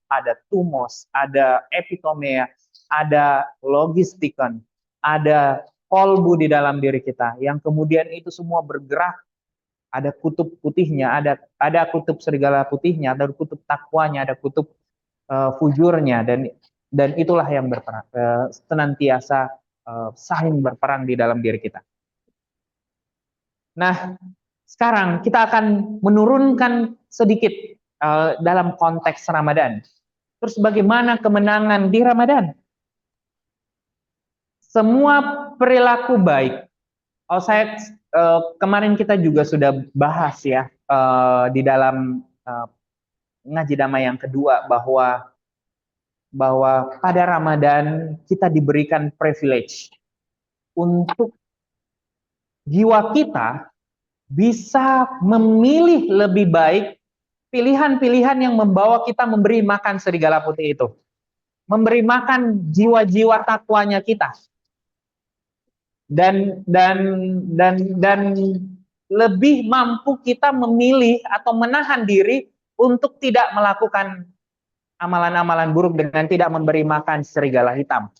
Ada tumos, ada epitomea, ada logistikon, ada kolbu di dalam diri kita, yang kemudian itu semua bergerak. Ada kutub putihnya, ada kutub serigala putihnya, ada kutub takwanya, ada kutub fujurnya, dan itulah yang berperang, senantiasa saling berperang di dalam diri kita. Nah, sekarang kita akan menurunkan sedikit dalam konteks Ramadan. Terus bagaimana kemenangan di Ramadan? Semua perilaku baik. Kemarin kita juga sudah bahas ya di dalam ngaji damai yang kedua bahwa pada Ramadan kita diberikan privilege untuk jiwa kita bisa memilih lebih baik pilihan-pilihan yang membawa kita memberi makan serigala putih itu, memberi makan jiwa-jiwa takwanya kita, dan lebih mampu kita memilih atau menahan diri untuk tidak melakukan amalan-amalan buruk dengan tidak memberi makan serigala hitam.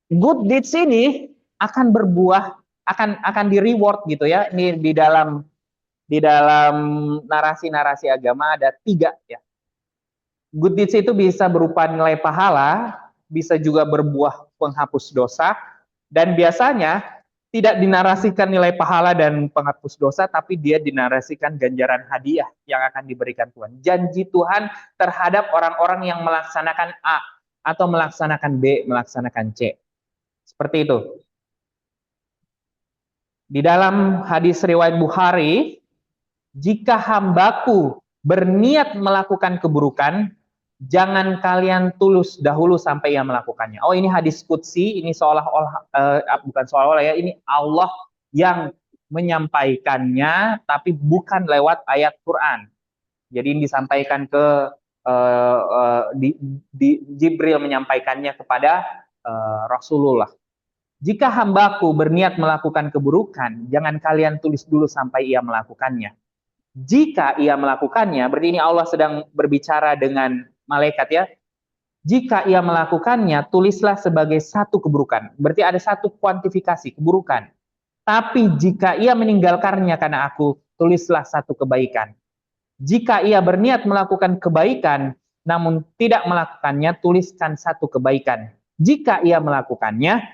Good deeds ini akan berbuah, akan di reward gitu ya. Ini di dalam narasi-narasi agama ada 3 ya. Good deeds itu bisa berupa nilai pahala, bisa juga berbuah penghapus dosa, dan biasanya tidak dinarasikan nilai pahala dan penghapus dosa, tapi dia dinarasikan ganjaran hadiah yang akan diberikan Tuhan. Janji Tuhan terhadap orang-orang yang melaksanakan A atau melaksanakan B, melaksanakan C. Seperti itu. Di dalam hadis riwayat Bukhari, jika hambaku berniat melakukan keburukan, jangan kalian tulus dahulu sampai ia melakukannya. Oh, ini hadis qudsi, ini seolah-olah bukan seolah-olah ya, ini Allah yang menyampaikannya, tapi bukan lewat ayat Quran. Jadi ini disampaikan ke Jibril menyampaikannya kepada Rasulullah. Jika hambaku berniat melakukan keburukan, jangan kalian tulis dulu sampai ia melakukannya. Jika ia melakukannya, berarti ini Allah sedang berbicara dengan malaikat ya. Jika ia melakukannya, tulislah sebagai satu keburukan. Berarti ada satu kuantifikasi keburukan. Tapi jika ia meninggalkannya karena aku, tulislah satu kebaikan. Jika ia berniat melakukan kebaikan, namun tidak melakukannya, tuliskan satu kebaikan. Jika ia melakukannya,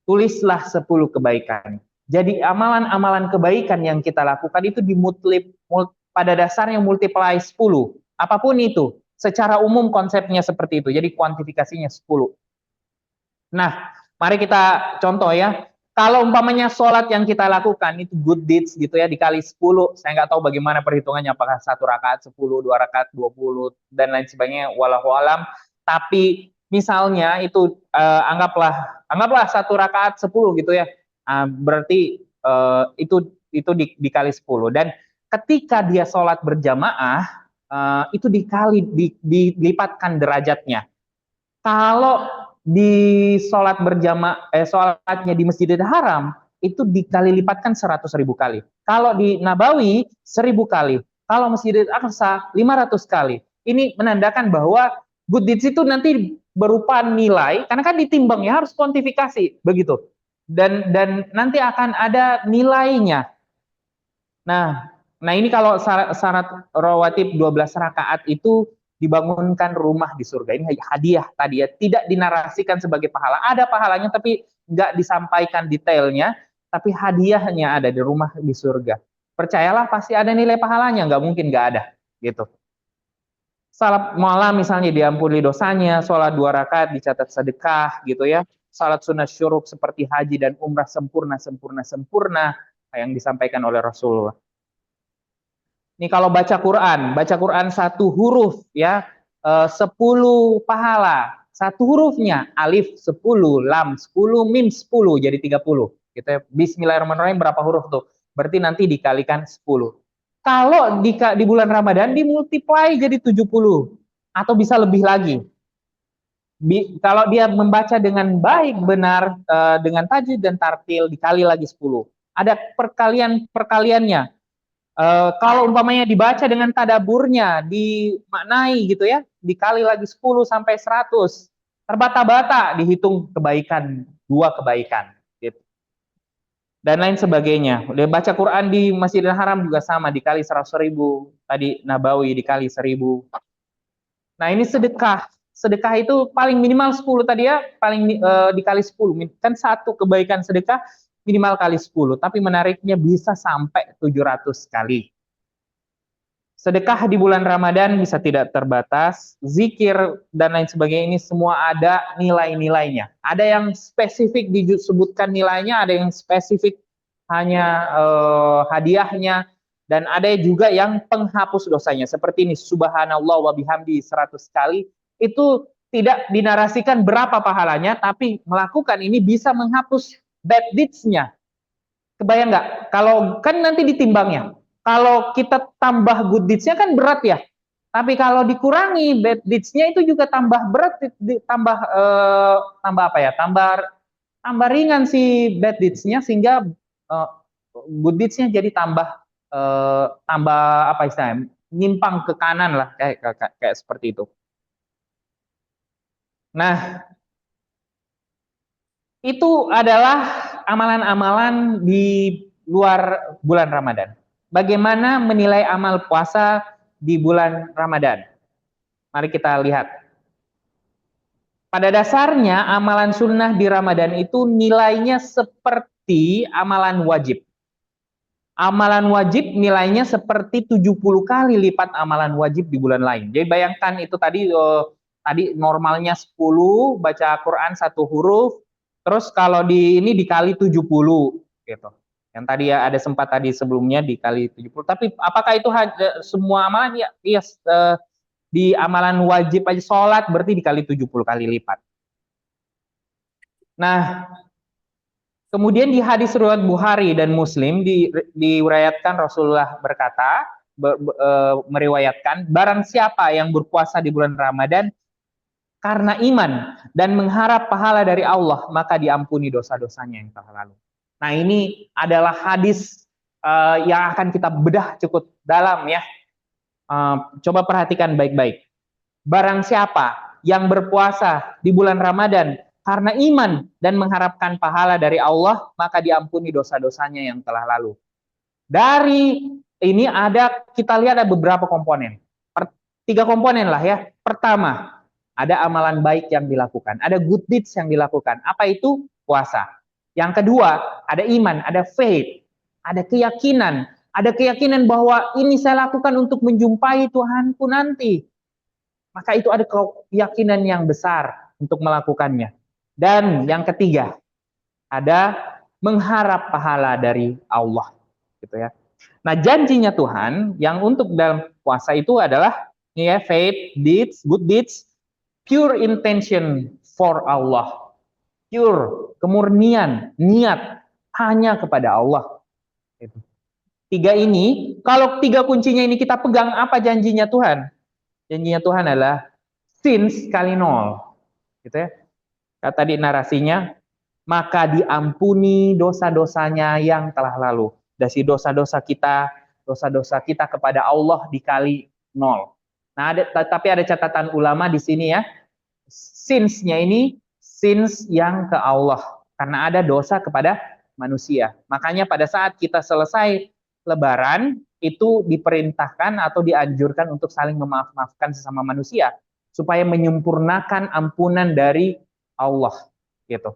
tulislah 10 kebaikan. Jadi amalan-amalan kebaikan yang kita lakukan itu pada dasarnya multiply 10. Apapun itu. Secara umum konsepnya seperti itu. Jadi kuantifikasinya 10. Nah, mari kita contoh ya. Kalau umpamanya sholat yang kita lakukan itu good deeds gitu ya, dikali 10. Saya nggak tahu bagaimana perhitungannya. Apakah 1 rakaat 10, 2 rakaat 20, dan lain sebagainya. Wallahu alam. Tapi misalnya itu anggaplah 1 rakaat 10 gitu ya. Berarti itu dikali 10. Dan ketika dia sholat berjamaah, itu dilipatkan derajatnya. Kalau di sholat sholatnya di Masjidil Haram, itu dikali lipatkan 100.000 kali. Kalau di Nabawi 1000 kali. Kalau Masjidil Aqsa 500 kali. Ini menandakan bahwa good deeds itu nanti berupa nilai, karena kan ditimbang ya, harus kuantifikasi begitu. Dan nanti akan ada nilainya. Nah ini kalau syarat rawatib 12 rakaat itu dibangunkan rumah di surga. Ini hadiah tadi ya, tidak dinarasikan sebagai pahala. Ada pahalanya tapi nggak disampaikan detailnya, tapi hadiahnya ada di rumah di surga. Percayalah pasti ada nilai pahalanya, nggak mungkin nggak ada gitu. Salat malam misalnya diampuni dosanya, sholat 2 rakaat dicatat sedekah gitu ya. Salat sunat syuruk seperti haji dan umrah sempurna yang disampaikan oleh Rasulullah. Ini kalau baca Quran 1 huruf ya, 10 pahala. 1 hurufnya alif 10, lam 10, mim 10, jadi 30. Gitu ya. Bismillahirrahmanirrahim berapa huruf tuh? Berarti nanti dikalikan 10. Kalau di bulan Ramadan dimultiply jadi 70 atau bisa lebih lagi. Kalau dia membaca dengan baik benar dengan tajwid dan tartil dikali lagi 10. Ada perkaliannya. Kalau umpamanya dibaca dengan tadaburnya, dimaknai gitu ya, dikali lagi 10 sampai 100. Terbata-bata dihitung kebaikan, 2 kebaikan. Gitu. Dan lain sebagainya. Udah baca Quran di Masjidil Haram juga sama, dikali 100.000. Tadi Nabawi dikali 1000. Nah ini sedekah. Sedekah itu paling minimal 10 tadi ya, paling dikali 10. Kan 1 kebaikan sedekah minimal kali 10, tapi menariknya bisa sampai 700 kali. Sedekah di bulan Ramadan bisa tidak terbatas, zikir dan lain sebagainya ini semua ada nilai-nilainya. Ada yang spesifik disebutkan nilainya, ada yang spesifik hanya hadiahnya, dan ada juga yang penghapus dosanya. Seperti ini, subhanallah wa bihamdi 100 kali, itu tidak dinarasikan berapa pahalanya, tapi melakukan ini bisa menghapus bad deeds-nya. Kebayang nggak? Kalau kan nanti ditimbangnya. Kalau kita tambah good deeds-nya kan berat ya. Tapi kalau dikurangi bad deeds-nya itu juga tambah berat, tambah apa ya? Tambah ringan si bad deeds-nya, sehingga good deeds-nya jadi tambah apa istilahnya? Nyimpang ke kanan lah, kayak seperti itu. Nah, itu adalah amalan-amalan di luar bulan Ramadan. Bagaimana menilai amal puasa di bulan Ramadan? Mari kita lihat. Pada dasarnya, amalan sunnah di Ramadan itu nilainya seperti amalan wajib. Amalan wajib nilainya seperti 70 kali lipat amalan wajib di bulan lain. Jadi bayangkan itu tadi normalnya 10, baca Quran 1 huruf, terus kalau di ini dikali 70 gitu. Yang tadi ya ada sempat tadi sebelumnya dikali 70. Tapi apakah itu semua amalan? Ya, yes, di amalan wajib aja sholat berarti dikali 70 kali lipat. Nah, kemudian di hadis riwayat Bukhari dan Muslim diriwayatkan Rasulullah berkata, meriwayatkan, barang siapa yang berpuasa di bulan Ramadan karena iman dan mengharap pahala dari Allah, maka diampuni dosa-dosanya yang telah lalu. Nah, ini adalah hadis yang akan kita bedah cukup dalam ya. Coba perhatikan baik-baik. Barang siapa yang berpuasa di bulan Ramadan karena iman dan mengharapkan pahala dari Allah, maka diampuni dosa-dosanya yang telah lalu. Dari ini kita lihat ada beberapa komponen. 3 komponen lah ya. Pertama, ada amalan baik yang dilakukan, ada good deeds yang dilakukan. Apa itu? Puasa. Yang kedua, ada iman, ada faith, ada keyakinan. Ada keyakinan bahwa ini saya lakukan untuk menjumpai Tuhanku nanti. Maka itu ada keyakinan yang besar untuk melakukannya. Dan yang ketiga, ada mengharap pahala dari Allah, gitu ya. Nah, janjinya Tuhan yang untuk dalam puasa itu adalah ya, faith, deeds, good deeds, pure intention for Allah. Pure, kemurnian, niat hanya kepada Allah. Gitu. 3 ini, kalau 3 kuncinya ini kita pegang, apa janjinya Tuhan? Janjinya Tuhan adalah sins kali 0. Gitu ya. Kata di narasinya, maka diampuni dosa-dosanya yang telah lalu. Dari dosa-dosa kita kepada Allah dikali 0. Nah, tapi ada catatan ulama di sini ya. Sins-nya ini sins yang ke Allah, karena ada dosa kepada manusia. Makanya pada saat kita selesai Lebaran, itu diperintahkan atau dianjurkan untuk saling memaafkan sesama manusia, supaya menyempurnakan ampunan dari Allah. Gitu.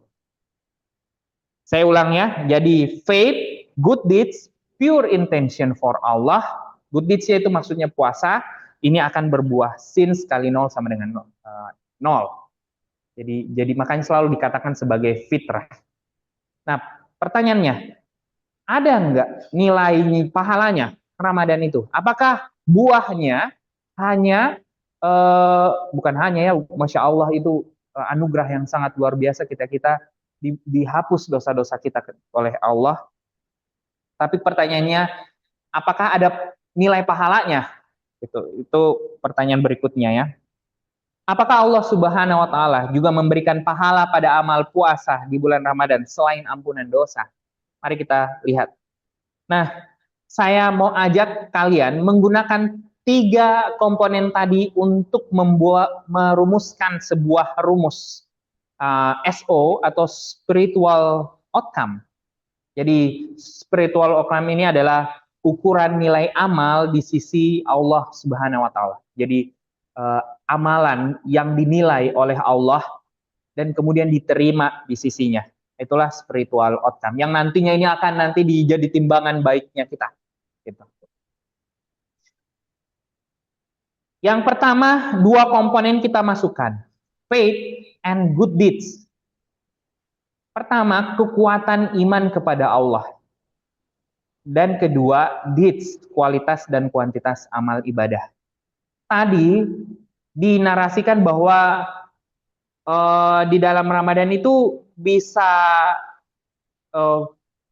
Saya ulang ya, jadi faith, good deeds, pure intention for Allah. Good deeds itu maksudnya puasa, ini akan berbuah sins kali 0 sama dengan 0. Jadi makanya selalu dikatakan sebagai fitrah. Nah, pertanyaannya, ada nggak nilai pahalanya Ramadan itu? Apakah buahnya hanya, bukan hanya ya, Masya Allah itu anugerah yang sangat luar biasa, kita dihapus dosa-dosa kita oleh Allah. Tapi pertanyaannya, apakah ada nilai pahalanya? Itu pertanyaan berikutnya ya. Apakah Allah Subhanahu wa Ta'ala juga memberikan pahala pada amal puasa di bulan Ramadan selain ampunan dosa? Mari kita lihat. Nah, saya mau ajak kalian menggunakan 3 komponen tadi untuk merumuskan sebuah rumus SO atau spiritual outcome. Jadi spiritual outcome ini adalah ukuran nilai amal di sisi Allah Subhanahu wa Ta'ala. Jadi amalan yang dinilai oleh Allah dan kemudian diterima di sisinya. Itulah spiritual outcome yang nantinya ini akan nanti jadi timbangan baiknya kita. Gitu. Yang pertama, dua komponen kita masukkan, faith and good deeds. Pertama, kekuatan iman kepada Allah. Dan kedua, deeds, kualitas dan kuantitas amal ibadah. Tadi dinarasikan bahwa di dalam Ramadan itu bisa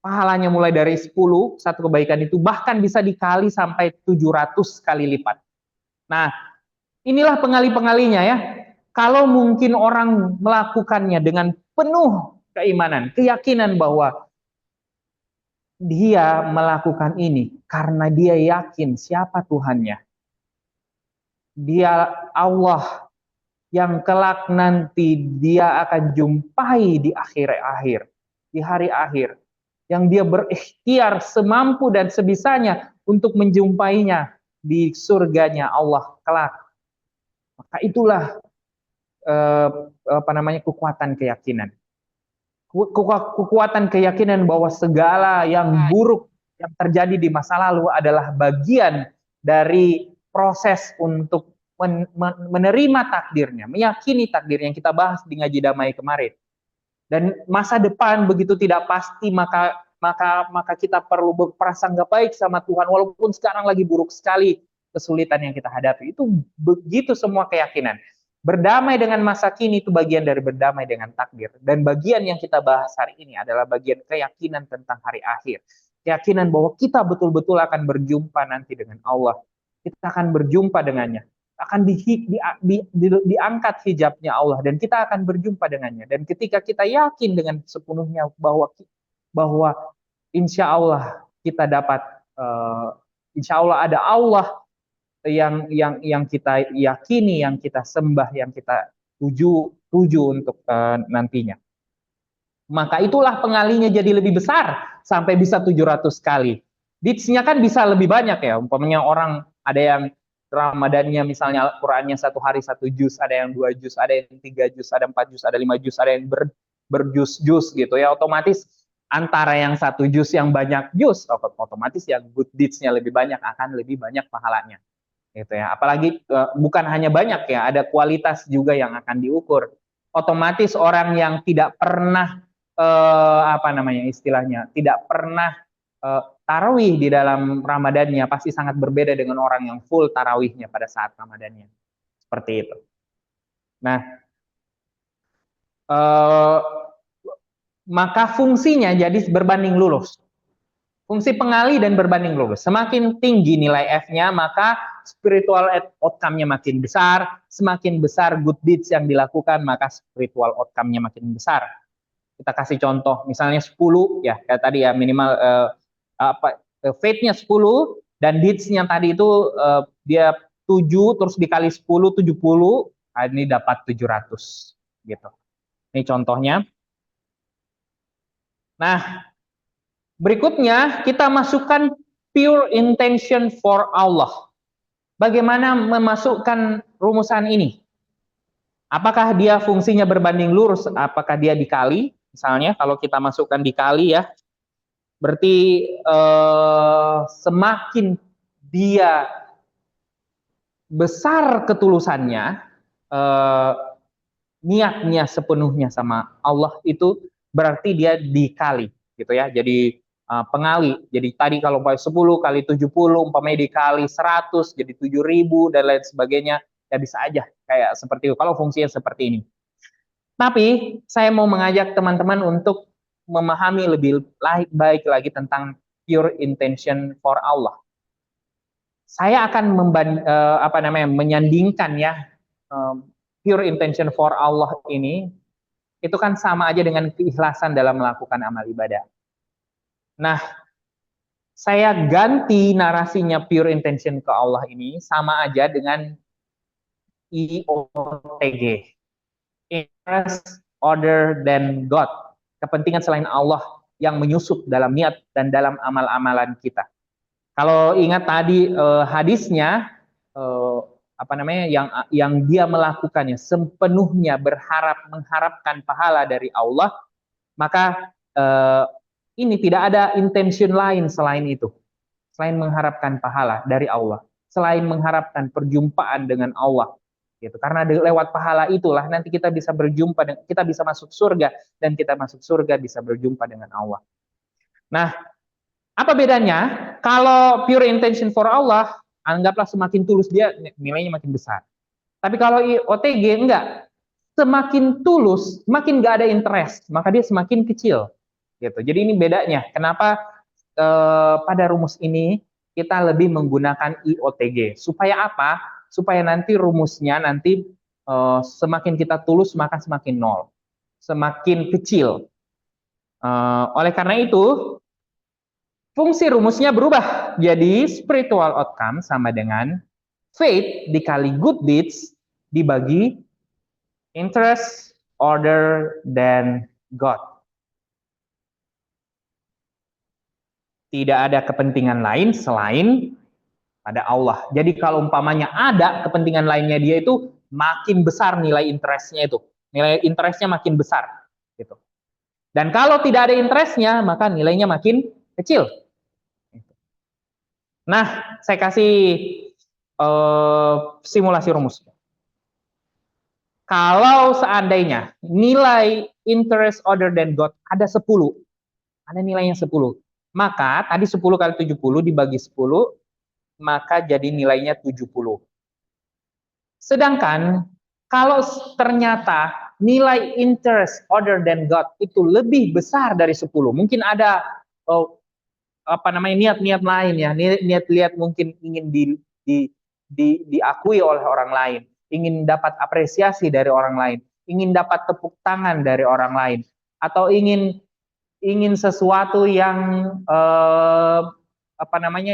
pahalanya mulai dari 10, satu kebaikan itu bahkan bisa dikali sampai 700 kali lipat. Nah, inilah pengali-pengalinya ya. Kalau mungkin orang melakukannya dengan penuh keimanan, keyakinan bahwa dia melakukan ini karena dia yakin siapa Tuhannya. Dia Allah yang kelak nanti dia akan jumpai di akhir-akhir, di hari akhir, yang dia berikhtiar semampu dan sebisanya untuk menjumpainya di surganya Allah kelak. Maka itulah kekuatan keyakinan. Kekuatan keyakinan bahwa segala yang buruk yang terjadi di masa lalu adalah bagian dari proses untuk menerima takdirnya, meyakini takdir yang kita bahas di ngaji damai kemarin. Dan masa depan begitu tidak pasti, maka kita perlu berprasangka baik sama Tuhan walaupun sekarang lagi buruk sekali kesulitan yang kita hadapi. Itu begitu semua keyakinan. Berdamai dengan masa kini itu bagian dari berdamai dengan takdir. Dan bagian yang kita bahas hari ini adalah bagian keyakinan tentang hari akhir. Keyakinan bahwa kita betul-betul akan berjumpa nanti dengan Allah. Kita akan berjumpa dengannya. Akan diangkat hijabnya Allah. Dan kita akan berjumpa dengannya. Dan ketika kita yakin dengan sepenuhnya bahwa insya Allah kita dapat, insya Allah ada Allah yang kita yakini, yang kita sembah, yang kita tuju untuk nantinya. Maka itulah pengalinya jadi lebih besar sampai bisa 700 kali. Deeds-nya kan bisa lebih banyak ya. Umpamanya orang ada yang Ramadannya misalnya Al-Qur'annya 1 hari 1 juz, ada yang 2 juz, ada yang 3 juz, ada 4 juz, ada 5 juz, ada yang berjuz-juz gitu ya. Otomatis antara yang 1 juz yang banyak juz, otomatis yang good deeds-nya lebih banyak, akan lebih banyak pahalanya. Gitu ya. Apalagi bukan hanya banyak ya, ada kualitas juga yang akan diukur. Otomatis orang yang tidak pernah tidak pernah tarawih di dalam Ramadannya pasti sangat berbeda dengan orang yang full tarawihnya pada saat Ramadannya. Seperti itu. Nah, maka fungsinya jadi berbanding lurus. Fungsi pengali dan berbanding lurus. Semakin tinggi nilai F-nya, maka spiritual outcome-nya makin besar. Semakin besar good deeds yang dilakukan, maka spiritual outcome-nya makin besar. Kita kasih contoh, misalnya 10, ya kayak tadi ya, minimal faith-nya 10, dan deeds-nya tadi itu dia 7, terus dikali 10, 70, ini dapat 700. Gitu. Ini contohnya. Nah, berikutnya, kita masukkan pure intention for Allah. Bagaimana memasukkan rumusan ini? Apakah dia fungsinya berbanding lurus? Apakah dia dikali? Misalnya, kalau kita masukkan dikali ya, berarti semakin dia besar ketulusannya, niatnya sepenuhnya sama Allah itu, berarti dia dikali. Gitu ya, jadi pengali. Jadi tadi kalau 10 kali 70 umpamanya dikali 100 jadi 7.000 dan lain sebagainya, ya bisa aja kayak seperti itu kalau fungsinya seperti ini. Tapi saya mau mengajak teman-teman untuk memahami lebih baik lagi tentang pure intention for Allah. Saya akan menyandingkan ya pure intention for Allah ini itu kan sama aja dengan keikhlasan dalam melakukan amal ibadah. Nah, saya ganti narasinya pure intention ke Allah ini sama aja dengan IOTG, interest other than God, kepentingan selain Allah yang menyusup dalam niat dan dalam amal-amalan kita. Kalau ingat tadi hadisnya, yang dia melakukannya sepenuhnya mengharapkan pahala dari Allah, maka ini tidak ada intention lain selain itu, selain mengharapkan pahala dari Allah. selain mengharapkan perjumpaan dengan Allah. Gitu. Karena lewat pahala itulah nanti kita bisa berjumpa, kita bisa masuk surga, dan kita masuk surga bisa berjumpa dengan Allah. Nah, apa bedanya? Kalau pure intention for Allah, anggaplah semakin tulus dia, nilainya makin besar. Tapi kalau OTG enggak, semakin tulus, makin gak ada interest, maka dia semakin kecil. Gitu. Jadi ini bedanya. Kenapa pada rumus ini kita lebih menggunakan IOTG? Supaya apa? Supaya nanti rumusnya nanti semakin kita tulus maka semakin nol, semakin kecil. Oleh karena itu, fungsi rumusnya berubah. Jadi spiritual outcome sama dengan faith dikali good deeds dibagi interest, order, dan God. Tidak ada kepentingan lain selain pada Allah. Jadi kalau umpamanya ada kepentingan lainnya dia itu makin besar nilai interestnya itu. Nilai interestnya makin besar. Gitu. Dan kalau tidak ada interestnya, maka nilainya makin kecil. Nah, saya kasih simulasi rumus. Kalau seandainya nilai interest order than God ada 10, ada nilainya 10, maka tadi 10 kali 70 dibagi 10, maka jadi nilainya 70. Sedangkan kalau ternyata nilai interest order than God itu lebih besar dari 10, mungkin ada niat-niat lain ya, niat mungkin ingin diakui oleh orang lain, ingin dapat apresiasi dari orang lain, ingin dapat tepuk tangan dari orang lain, atau ingin sesuatu yang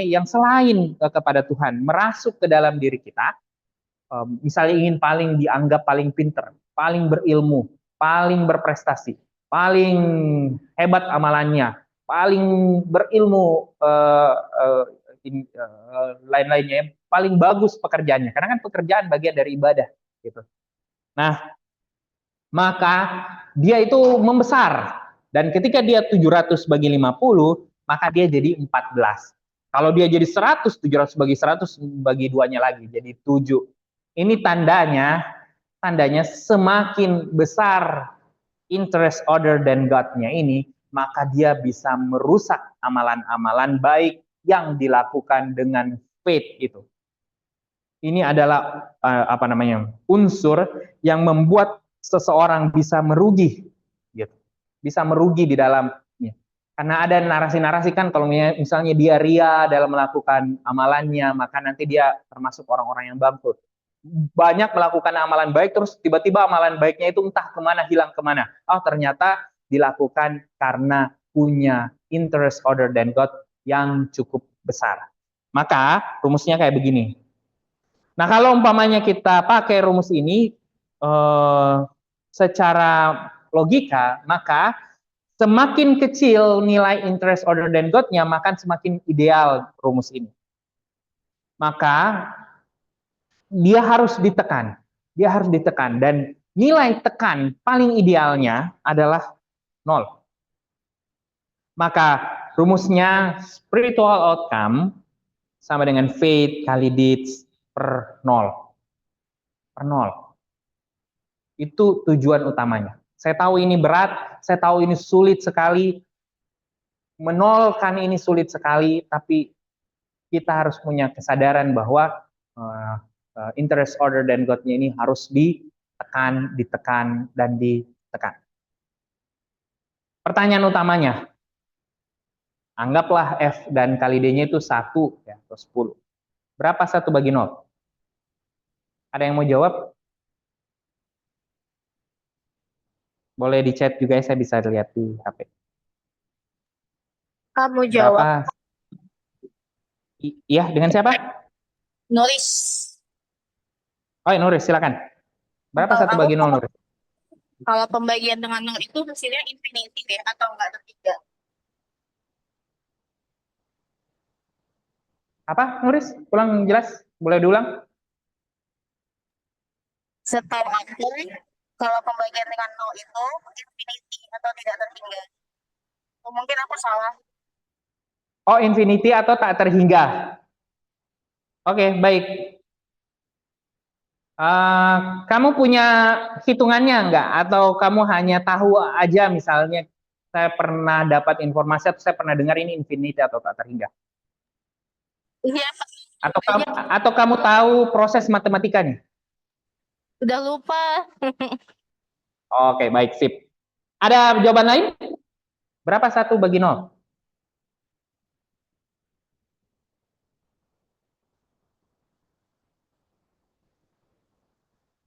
yang selain kepada Tuhan merasuk ke dalam diri kita. Misalnya ingin paling dianggap paling pinter, paling berilmu, paling berprestasi, paling hebat amalannya, paling berilmu lain-lainnya, paling bagus pekerjaannya, karena kan pekerjaan bagian dari ibadah gitu. Nah, maka dia itu membesar, dan ketika dia 700 bagi 50, maka dia jadi 14. Kalau dia jadi 100, 700 bagi 100 bagi duanya lagi jadi 7. Ini tandanya semakin besar interest order than God-nya ini, maka dia bisa merusak amalan-amalan baik yang dilakukan dengan faith itu. Ini adalah unsur yang membuat seseorang bisa merugi, gitu. Bisa merugi di dalamnya. Karena ada narasi-narasi kan, kalau misalnya dia ria dalam melakukan amalannya, maka nanti dia termasuk orang-orang yang bangkrut. Banyak melakukan amalan baik, terus tiba-tiba amalan baiknya itu entah kemana, hilang kemana. Oh, ternyata dilakukan karena punya interest order than God yang cukup besar. Maka rumusnya kayak begini. Nah, kalau umpamanya kita pakai rumus ini secara logika, maka semakin kecil nilai interest order than God-nya, maka semakin ideal rumus ini. Maka dia harus ditekan. Dan nilai tekan paling idealnya adalah 0. Maka rumusnya spiritual outcome sama dengan faith kali deeds per 0. Per 0. Itu tujuan utamanya. Saya tahu ini berat, saya tahu ini sulit sekali, menolkan ini sulit sekali, tapi kita harus punya kesadaran bahwa interest order than God-nya ini harus ditekan, dan ditekan. Pertanyaan utamanya, anggaplah F dan kali D-nya itu 1 ya, atau 10. Berapa 1 bagi 0? Ada yang mau jawab? Boleh di chat juga, saya bisa lihat di HP. Kamu jawab. Iya, dengan siapa? Nulis. Oh, Nuris, silakan. Berapa 1 bagi 0, Nuris? Kalau pembagian dengan 0 itu hasilnya infinity ya, atau enggak ada 3? Apa, Nuris? Ulang jelas? Boleh diulang? Setahu aku, kalau pembagian dengan 0 itu infinity atau tidak terhingga. Mungkin aku salah. Oh, infinity atau tak terhingga. Oke, baik. Kamu punya hitungannya nggak? Atau kamu hanya tahu aja misalnya saya pernah dapat informasi atau saya pernah dengar ini infinity atau tak terhingga? Iya, Atau kamu tahu proses matematikanya? udah lupa. Oke, baik, sip. Ada jawaban lain? Berapa 1 bagi 0?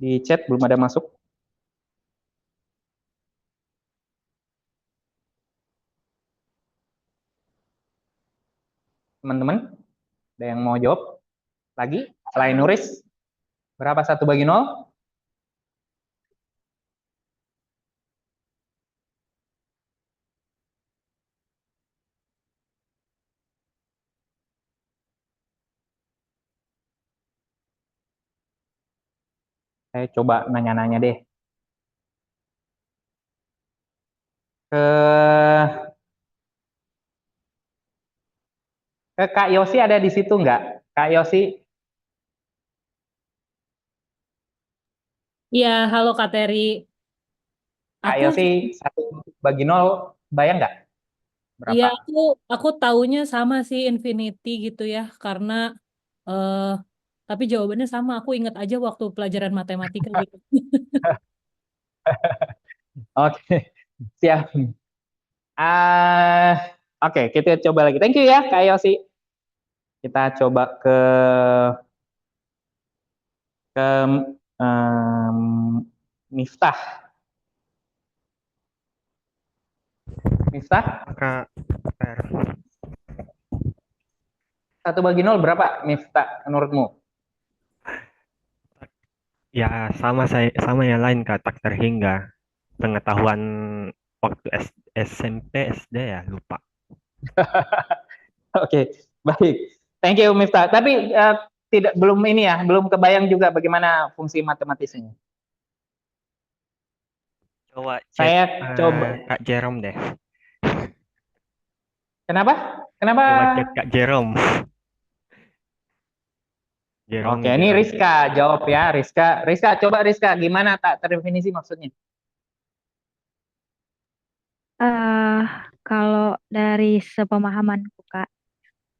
Di chat belum ada masuk. Teman-teman, ada yang mau jawab lagi? Selain Nuris, berapa 1 bagi 0? Saya coba nanya-nanya deh. Ke Kak Yosi ada di situ nggak? Kak Yosi, Iya, halo Kak Teri. Kak Aku Yosi 1 bagi 0, bayang nggak? Iya, Berapa? aku taunya sama sih Infinity gitu ya, karena eh tapi jawabannya sama. Aku ingat aja waktu pelajaran matematika gitu. Oke, siap. Oke, kita coba lagi. Thank you ya, Kak Yosi. Kita coba ke Miftah. Miftah, Kak, 1 bagi 0 berapa, Miftah, menurutmu? ya sama yang lain Kak, tak terhingga. Pengetahuan waktu SMP, SD ya, lupa. Oke, baik. Thank you, Miftah. Tapi belum kebayang juga bagaimana fungsi matematisnya. Coba Saya cek coba. Kak Jerome deh. Kenapa? Coba cek Kak Jerome. Oke, ini Rizka jawab ya, Rizka, coba Rizka, gimana tak terdefinisi maksudnya? Kalau dari sepemahamanku Kak,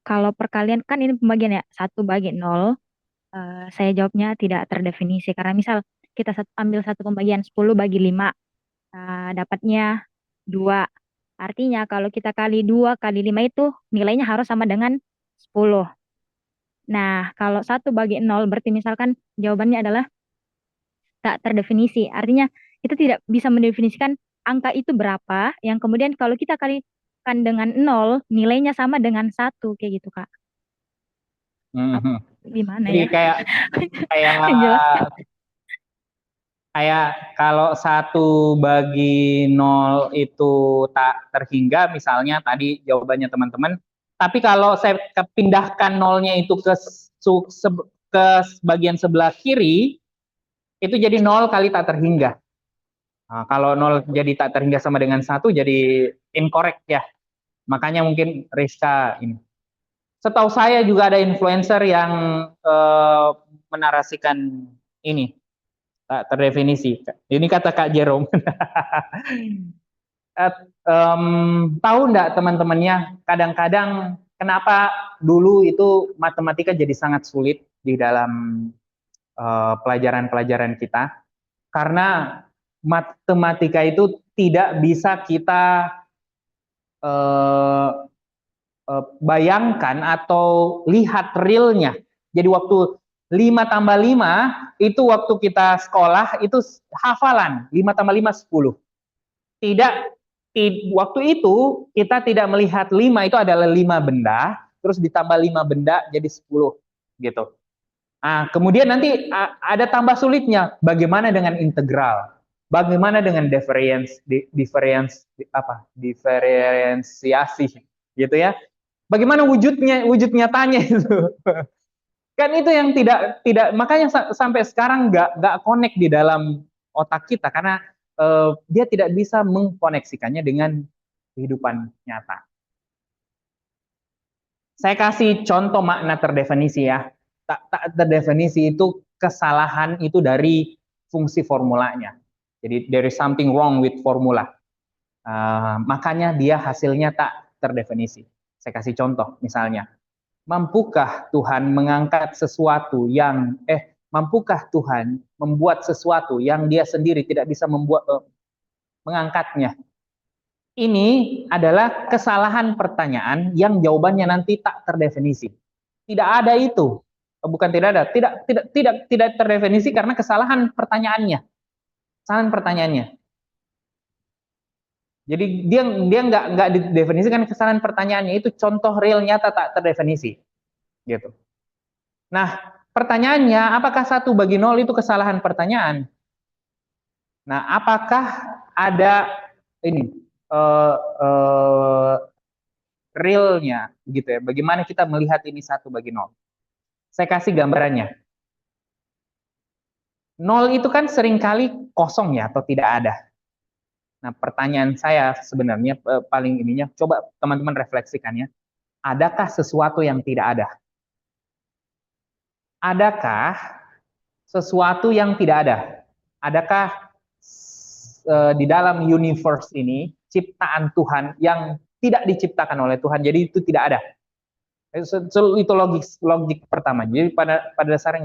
kalau perkalian kan ini pembagian ya 1 bagi 0, saya jawabnya tidak terdefinisi karena misal kita ambil satu pembagian 10 bagi 5, dapatnya 2. Artinya kalau kita kali 2 kali 5 itu nilainya harus sama dengan 10. Nah, kalau 1 bagi 0 berarti misalkan jawabannya adalah tak terdefinisi. Artinya kita tidak bisa mendefinisikan angka itu berapa, yang kemudian kalau kita kalikan dengan 0, nilainya sama dengan 1, kayak gitu, Kak. Gimana Jadi ya? kayak Jelas. kayak kalau 1 bagi 0 itu tak terhingga, misalnya tadi jawabannya teman-teman. Tapi kalau saya pindahkan 0-nya itu ke bagian sebelah kiri, itu jadi 0 kali tak terhingga. Nah, kalau 0 jadi tak terhingga sama dengan 1, jadi incorrect ya. Makanya mungkin Rizka ini. Setahu saya juga ada influencer yang menarasikan ini, tak terdefinisi. Ini kata Kak Jerome. Tahu enggak teman-temannya, kadang-kadang kenapa dulu itu matematika jadi sangat sulit di dalam pelajaran-pelajaran kita? Karena matematika itu tidak bisa kita bayangkan atau lihat realnya. Jadi waktu 5 tambah 5 itu waktu kita sekolah itu hafalan, 5 tambah 5 10. Waktu itu kita tidak melihat 5 itu adalah 5 benda, terus ditambah 5 benda jadi 10 gitu. Nah, kemudian nanti ada tambah sulitnya, bagaimana dengan integral? Bagaimana dengan diferensiasi gitu ya? Bagaimana wujud nyatanya itu? Kan itu yang tidak makanya sampai sekarang nggak connect di dalam otak kita karena dia tidak bisa mengkoneksikannya dengan kehidupan nyata. Saya kasih contoh makna terdefinisi ya. tak terdefinisi itu kesalahan itu dari fungsi formulanya. Jadi there is something wrong with formula. Makanya dia hasilnya tak terdefinisi. Saya kasih contoh misalnya, mampukah Tuhan mampukah Tuhan membuat sesuatu yang dia sendiri tidak bisa mengangkatnya? Ini adalah kesalahan pertanyaan yang jawabannya nanti tak terdefinisi. Tidak ada itu. Bukan tidak ada, tidak terdefinisi karena kesalahan pertanyaannya. Kesalahan pertanyaannya. Jadi dia nggak didefinisikan kesalahan pertanyaannya, itu contoh real nyata tak terdefinisi. Gitu. Nah, pertanyaannya, apakah 1/0 itu kesalahan pertanyaan? Nah, apakah ada ini realnya, gitu ya? Bagaimana kita melihat ini 1/0? Saya kasih gambarannya. 0 itu kan seringkali kosong ya, atau tidak ada. Nah, pertanyaan saya sebenarnya paling ininya, coba teman-teman refleksikan ya. Adakah sesuatu yang tidak ada? Adakah sesuatu yang tidak ada? Adakah di dalam universe ini ciptaan Tuhan yang tidak diciptakan oleh Tuhan, jadi itu tidak ada? Itu logik pertama. Jadi pada dasarnya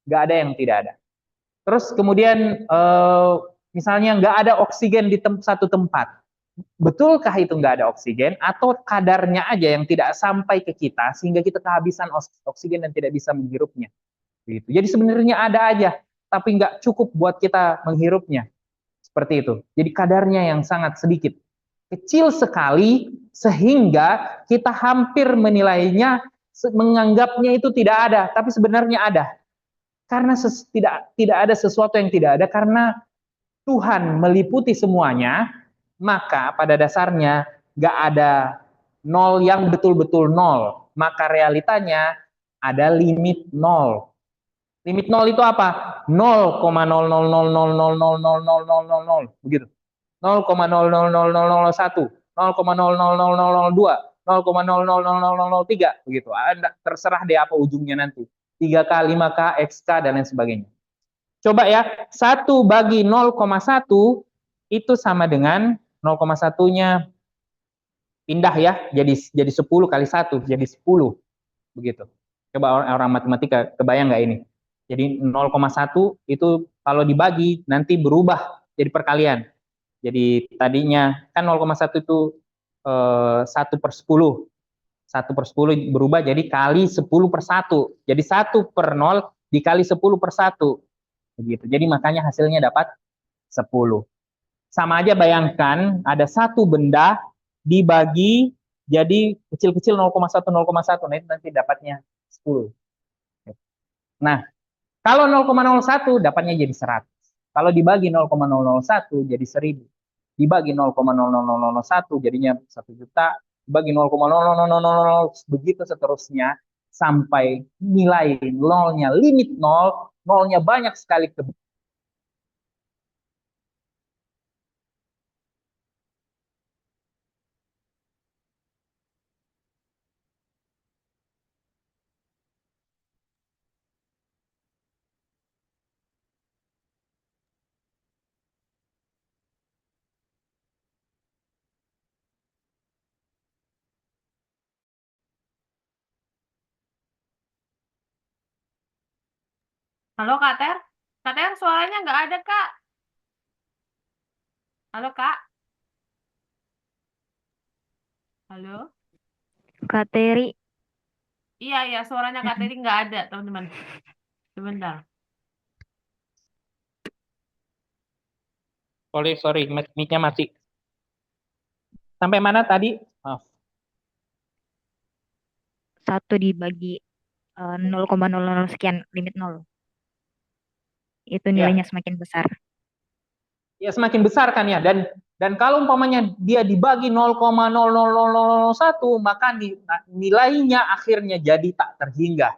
nggak ada yang tidak ada. Terus kemudian misalnya nggak ada oksigen di satu tempat. Betulkah itu nggak ada oksigen, atau kadarnya aja yang tidak sampai ke kita sehingga kita kehabisan oksigen dan tidak bisa menghirupnya? Gitu. Jadi sebenarnya ada aja, tapi nggak cukup buat kita menghirupnya. Seperti itu. Jadi kadarnya yang sangat sedikit. Kecil sekali sehingga kita hampir menilainya, menganggapnya itu tidak ada, tapi sebenarnya ada. Karena tidak ada sesuatu yang tidak ada, karena Tuhan meliputi semuanya, maka pada dasarnya nggak ada 0 yang betul-betul 0. Maka realitanya ada limit 0. Limit 0 itu apa? 0,000000000 begitu. 0,0000001, 0,0000002, 0,0000003 begitu. Anda terserah deh apa ujungnya nanti. 3K, 5K, XK dan lain sebagainya. Coba ya, 1/0,1 itu sama dengan 0,1-nya pindah ya, jadi 10 kali 1, jadi 10. Begitu. Coba orang matematika, kebayang nggak ini? Jadi 0,1 itu kalau dibagi nanti berubah jadi perkalian. Jadi tadinya kan 0,1 itu 1/10. 1/10 berubah jadi kali 10/1. Jadi 1/0 dikali 10/1. Begitu. Jadi makanya hasilnya dapat 10. Sama aja bayangkan ada satu benda dibagi jadi kecil-kecil 0,1, 0,1. Nah itu nanti dapatnya 10. Nah, kalau 0,01 dapatnya jadi 100. Kalau dibagi 0,001 jadi 1000. Dibagi 0,00001 jadinya 1 juta. Dibagi 0,00000 begitu seterusnya sampai nilai nolnya limit 0, nolnya banyak sekali ke Halo Kak Ter? Kak Ter, suaranya nggak ada Kak. Halo Kak? Halo? Kak Teri, Iya, suaranya Kak Teri nggak ada, teman-teman. Sebentar. sorry, mic-nya mati. Sampai mana tadi? Maaf. 1 dibagi 0,00 sekian, limit 0. Itu nilainya semakin besar. Ya semakin besar kan ya, dan kalau umpamanya dia dibagi 0,00001 maka nilainya akhirnya jadi tak terhingga.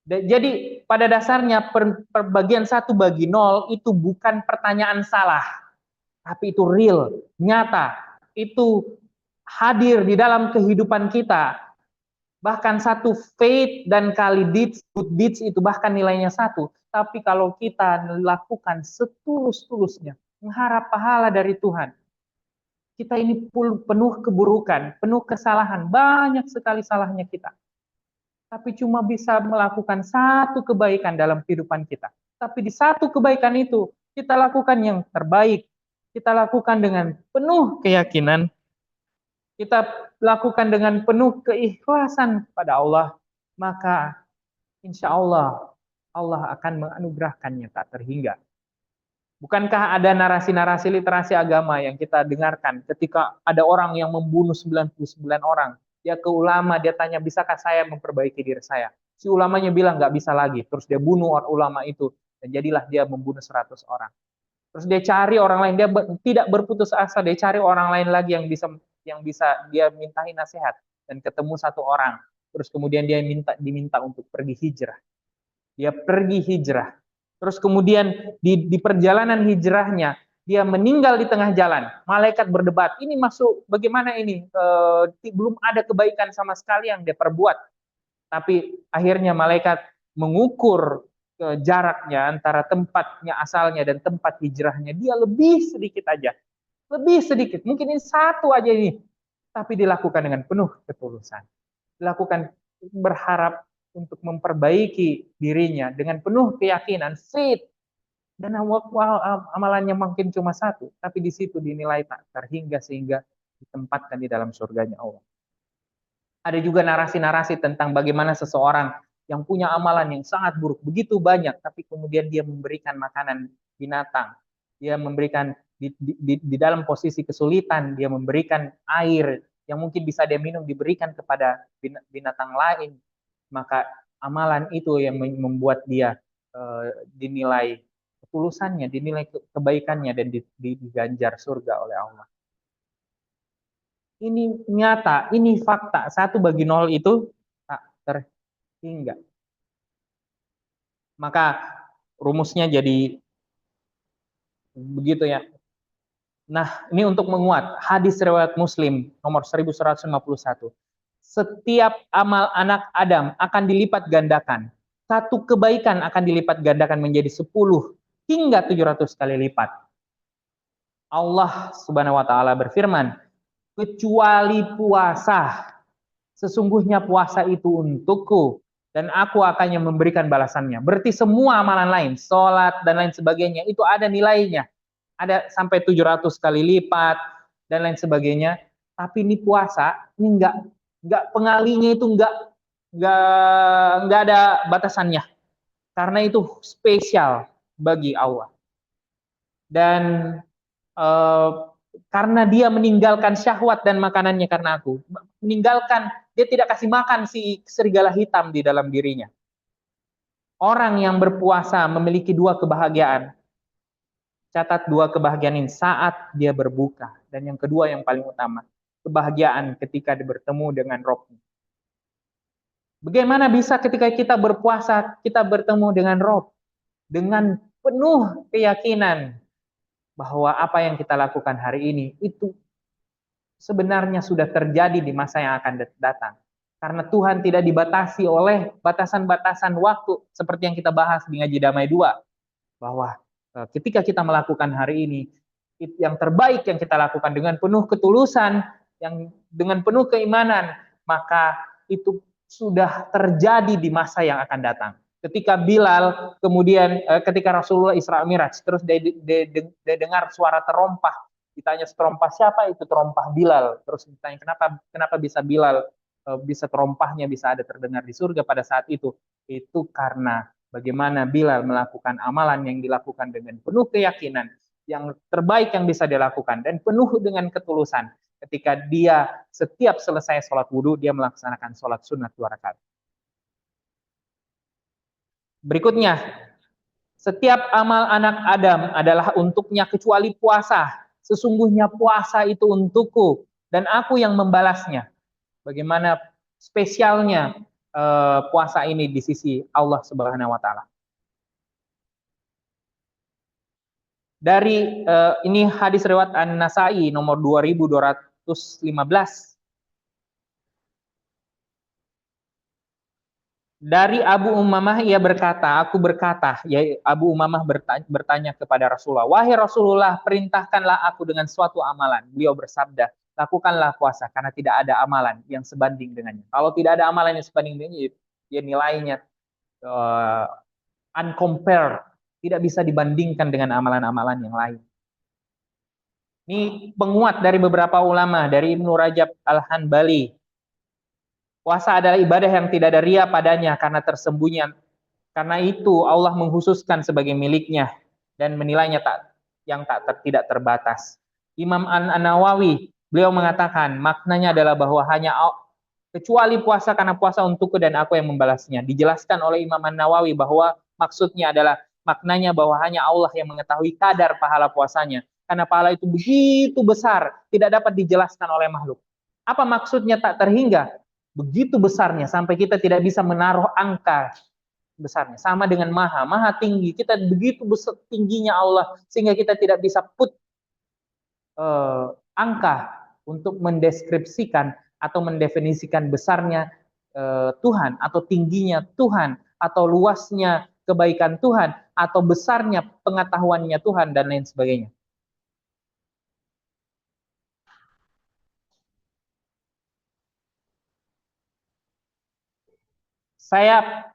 Jadi pada dasarnya perbagian 1/0 itu bukan pertanyaan salah, tapi itu real, nyata, itu hadir di dalam kehidupan kita. Bahkan satu faith dan kali deeds, good deeds itu bahkan nilainya 1. Tapi kalau kita lakukan setulus-tulusnya, mengharap pahala dari Tuhan, kita ini penuh keburukan, penuh kesalahan, banyak sekali salahnya kita. Tapi cuma bisa melakukan satu kebaikan dalam kehidupan kita. Tapi di satu kebaikan itu, kita lakukan yang terbaik. Kita lakukan dengan penuh keyakinan. Kita lakukan dengan penuh keikhlasan pada Allah, maka insya Allah, Allah akan menganugerahkannya tak terhingga. Bukankah ada narasi-narasi literasi agama yang kita dengarkan ketika ada orang yang membunuh 99 orang, dia ke ulama, dia tanya, bisakah saya memperbaiki diri saya? Si ulamanya bilang nggak bisa lagi, terus dia bunuh ulama itu, dan jadilah dia membunuh 100 orang. Terus dia cari orang lain, dia tidak berputus asa, dia cari orang lain lagi yang bisa dia mintai nasihat, dan ketemu satu orang. Terus kemudian dia diminta untuk pergi hijrah. Dia pergi hijrah. Terus kemudian di perjalanan hijrahnya, dia meninggal di tengah jalan. Malaikat berdebat, ini masuk bagaimana ini? Belum ada kebaikan sama sekali yang dia perbuat. Tapi akhirnya malaikat mengukur jaraknya antara tempatnya asalnya dan tempat hijrahnya. Dia lebih sedikit aja. Lebih sedikit. Mungkin ini satu aja ini. Tapi dilakukan dengan penuh ketulusan. Dilakukan berharap untuk memperbaiki dirinya dengan penuh keyakinan, faith. Dan amalannya mungkin cuma 1, tapi di situ dinilai tak terhingga sehingga ditempatkan di dalam surganya Allah. Ada juga narasi-narasi tentang bagaimana seseorang yang punya amalan yang sangat buruk, begitu banyak, tapi kemudian dia memberikan makanan binatang. Dia memberikan di dalam posisi kesulitan, dia memberikan air yang mungkin bisa dia minum, diberikan kepada binatang lain. Maka amalan itu yang membuat dia dinilai ketulusannya, dinilai kebaikannya, dan diganjar surga oleh Allah. Ini nyata, ini fakta. 1/0 itu tak terhingga. Maka rumusnya jadi begitu ya. Nah, ini untuk menguat. Hadis riwayat Muslim nomor 1151. Setiap amal anak Adam akan dilipat gandakan. Satu kebaikan akan dilipat gandakan menjadi 10 hingga 700 kali lipat. Allah Subhanahu wa taala berfirman, kecuali puasa. Sesungguhnya puasa itu untukku dan aku akan memberikan balasannya. Berarti semua amalan lain, sholat dan lain sebagainya, itu ada nilainya. Ada sampai 700 kali lipat dan lain sebagainya. Tapi ini puasa, ini enggak pengalinya itu enggak ada batasannya. Karena itu spesial bagi Allah. Dan karena dia meninggalkan syahwat dan makanannya karena aku. Meninggalkan, dia tidak kasih makan si serigala hitam di dalam dirinya. Orang yang berpuasa memiliki 2 kebahagiaan. Catat 2 kebahagiaan ini saat dia berbuka. Dan yang kedua yang paling utama, kebahagiaan ketika dia bertemu dengan Rob-nya. Bagaimana bisa ketika kita berpuasa, kita bertemu dengan Rob? Dengan penuh keyakinan bahwa apa yang kita lakukan hari ini itu sebenarnya sudah terjadi di masa yang akan datang. Karena Tuhan tidak dibatasi oleh batasan-batasan waktu seperti yang kita bahas di Ngaji Damai 2. Bahwa ketika kita melakukan hari ini, yang terbaik yang kita lakukan dengan penuh ketulusan, yang dengan penuh keimanan, maka itu sudah terjadi di masa yang akan datang. Ketika Bilal, kemudian ketika Rasulullah Isra Mi'raj, terus dia dengar suara terompah, ditanya terompah siapa, itu terompah Bilal. Terus ditanya kenapa bisa Bilal bisa terompahnya bisa ada terdengar di surga pada saat itu karena bagaimana Bilal melakukan amalan yang dilakukan dengan penuh keyakinan, yang terbaik yang bisa dilakukan dan penuh dengan ketulusan. Ketika dia setiap selesai sholat wudhu, dia melaksanakan sholat sunat 2 rakaat. Berikutnya, setiap amal anak Adam adalah untuknya kecuali puasa. Sesungguhnya puasa itu untukku dan aku yang membalasnya. Bagaimana spesialnya puasa ini di sisi Allah Subhanahu wa taala. Dari ini hadis riwayat An-Nasa'i nomor 2215. Dari Abu Umamah ia berkata, aku berkata, ya Abu Umamah bertanya kepada Rasulullah, wahai Rasulullah, perintahkanlah aku dengan suatu amalan. Beliau bersabda, lakukanlah puasa karena tidak ada amalan yang sebanding dengannya. Kalau tidak ada amalan yang sebanding dengannya, ya nilainya uncompared, tidak bisa dibandingkan dengan amalan-amalan yang lain. Ini penguat dari beberapa ulama, dari Ibnu Rajab Al-Hanbali. Puasa adalah ibadah yang tidak ada ria padanya karena tersembunyi. Karena itu Allah mengkhususkan sebagai miliknya dan menilainya tidak terbatas. Imam An-Nawawi, beliau mengatakan maknanya adalah bahwa hanya kecuali puasa karena puasa untukku dan aku yang membalasnya. Dijelaskan oleh Imam An-Nawawi bahwa maksudnya adalah maknanya bahwa hanya Allah yang mengetahui kadar pahala puasanya. Karena pahala itu begitu besar, tidak dapat dijelaskan oleh makhluk. Apa maksudnya tak terhingga? Begitu besarnya sampai kita tidak bisa menaruh angka besarnya. Sama dengan maha tinggi. Kita begitu besar tingginya Allah sehingga kita tidak bisa put angka untuk mendeskripsikan atau mendefinisikan besarnya Tuhan atau tingginya Tuhan atau luasnya kebaikan Tuhan atau besarnya pengetahuannya Tuhan dan lain sebagainya. Saya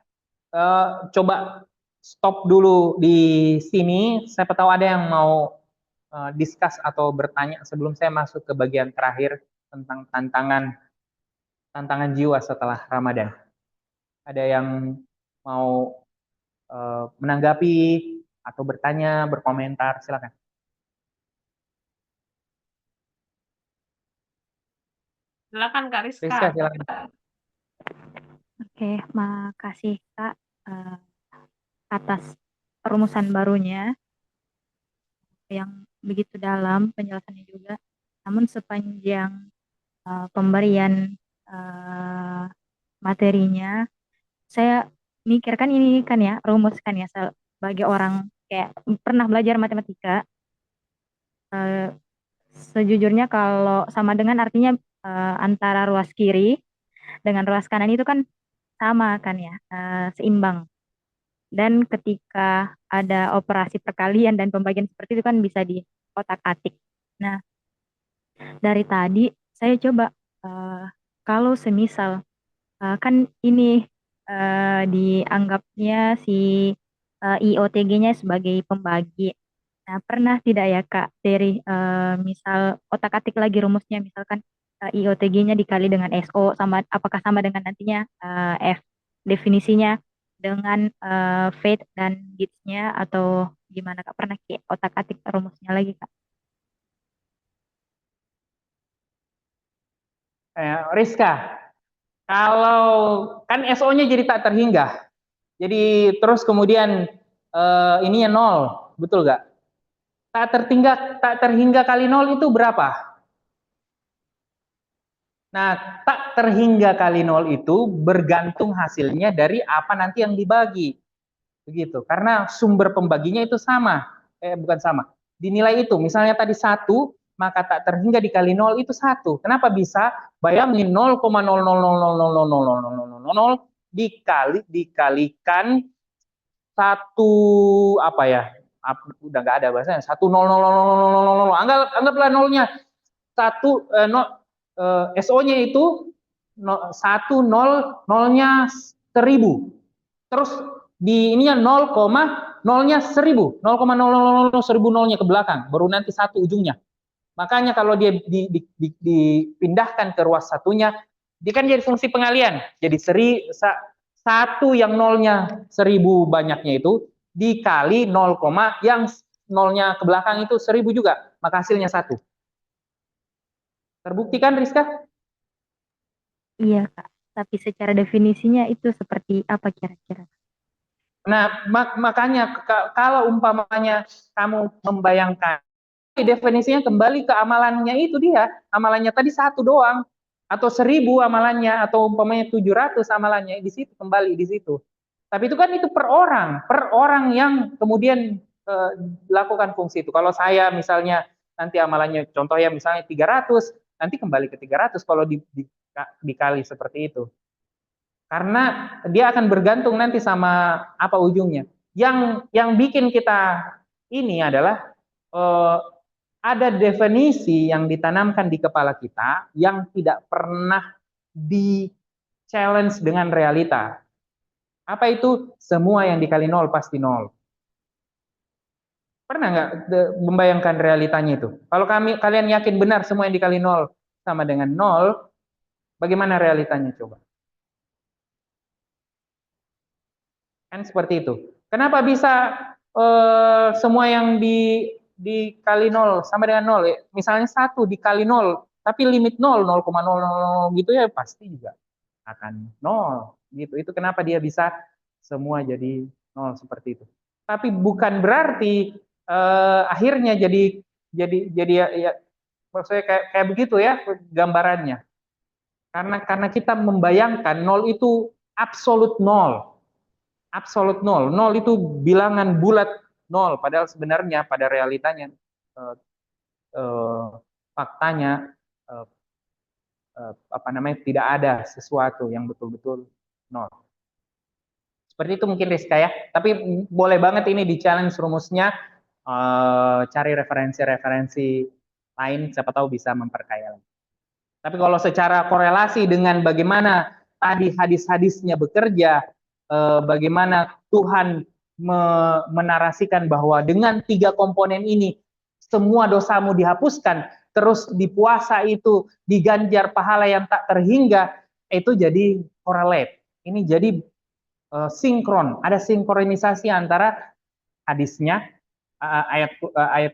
coba stop dulu di sini. Siapa tahu ada yang mau discuss atau bertanya sebelum saya masuk ke bagian terakhir tentang tantangan jiwa setelah Ramadan. Ada yang mau menanggapi atau bertanya, berkomentar, silakan. Silakan Kak Rizka. Rizka, silakan. Oke, makasih Kak atas rumusan barunya yang begitu dalam penjelasannya juga. Namun sepanjang pemberian materinya, saya mikirkan ini kan ya, rumuskan ya sebagai orang kayak pernah belajar matematika. Sejujurnya kalau sama dengan artinya antara ruas kiri dengan ruas kanan itu kan sama kan ya, seimbang. Dan ketika ada operasi perkalian dan pembagian seperti itu kan bisa di otak-atik. Nah, dari tadi saya coba kalau semisal kan ini dianggapnya si IOTG-nya sebagai pembagi. Nah, pernah tidak ya Kak dari misal otak-atik lagi rumusnya misalkan IOTG-nya dikali dengan SO sama apakah sama dengan nantinya F definisinya dengan fate dan gits-nya atau gimana Kak? Pernah kayak otak-atik rumusnya lagi Kak? Rizka, kalau kan SO-nya jadi tak terhingga, jadi terus kemudian ininya 0, betul nggak? Tak terhingga kali 0 itu berapa? Nah, tak terhingga kali 0 itu bergantung hasilnya dari apa nanti yang dibagi. Begitu. Karena sumber pembaginya itu sama. Bukan sama. Dinilai itu. Misalnya tadi 1, maka tak terhingga dikali 0 itu 1. Kenapa bisa? Bayangin 0,000000000 dikalikan 1 apa ya? Udah nggak ada bahasanya. 1,0000000. Anggaplah nolnya 1 SO-nya itu 1 0 0-nya 1000. Terus di ininya 0, nolnya 1000. 0,0001000 nolnya ke belakang, baru nanti 1 ujungnya. Makanya kalau dia dipindahkan ke ruas satunya, dia kan jadi fungsi pengalian. Jadi 1 yang nolnya 1000 banyaknya itu dikali 0, yang nolnya ke belakang itu 1000 juga, maka hasilnya 1. Terbukti kan Rizka? Iya Kak, tapi secara definisinya itu seperti apa kira-kira? Nah, makanya kalau umpamanya kamu membayangkan definisinya kembali ke amalannya itu dia, amalannya tadi 1 doang atau 1000 amalannya atau umpamanya 700 amalannya di situ, kembali di situ. Tapi itu kan itu per orang yang kemudian lakukan fungsi itu. Kalau saya misalnya nanti amalannya contoh ya misalnya 300, nanti kembali ke 300 kalau dikali seperti itu. Karena dia akan bergantung nanti sama apa ujungnya. Yang bikin kita ini adalah ada definisi yang ditanamkan di kepala kita yang tidak pernah di challenge dengan realita. Apa itu? Semua yang dikali nol pasti nol. Pernah nggak membayangkan realitanya itu? Kalau kalian yakin benar semua yang dikali nol sama dengan nol, bagaimana realitanya coba? Kan seperti itu. Kenapa bisa semua yang dikali nol sama dengan nol? Misalnya 1 dikali nol, tapi limit 0,00 gitu ya pasti juga akan nol. Gitu. Itu kenapa dia bisa semua jadi nol seperti itu. Tapi bukan berarti akhirnya jadi ya maksudnya kayak begitu ya gambarannya. Karena kita membayangkan nol itu absolut nol. Absolut nol. Nol itu bilangan bulat nol. Padahal sebenarnya pada realitanya, faktanya, tidak ada sesuatu yang betul-betul nol. Seperti itu mungkin Rizka ya. Tapi boleh banget ini di challenge rumusnya, cari referensi-referensi lain, siapa tahu bisa memperkaya lagi. Tapi kalau secara korelasi dengan bagaimana tadi hadis-hadisnya bekerja, bagaimana Tuhan menarasikan bahwa dengan 3 komponen ini semua dosamu dihapuskan, terus di puasa itu diganjar pahala yang tak terhingga, itu jadi correlate. Ini jadi sinkron, ada sinkronisasi antara hadisnya, ayat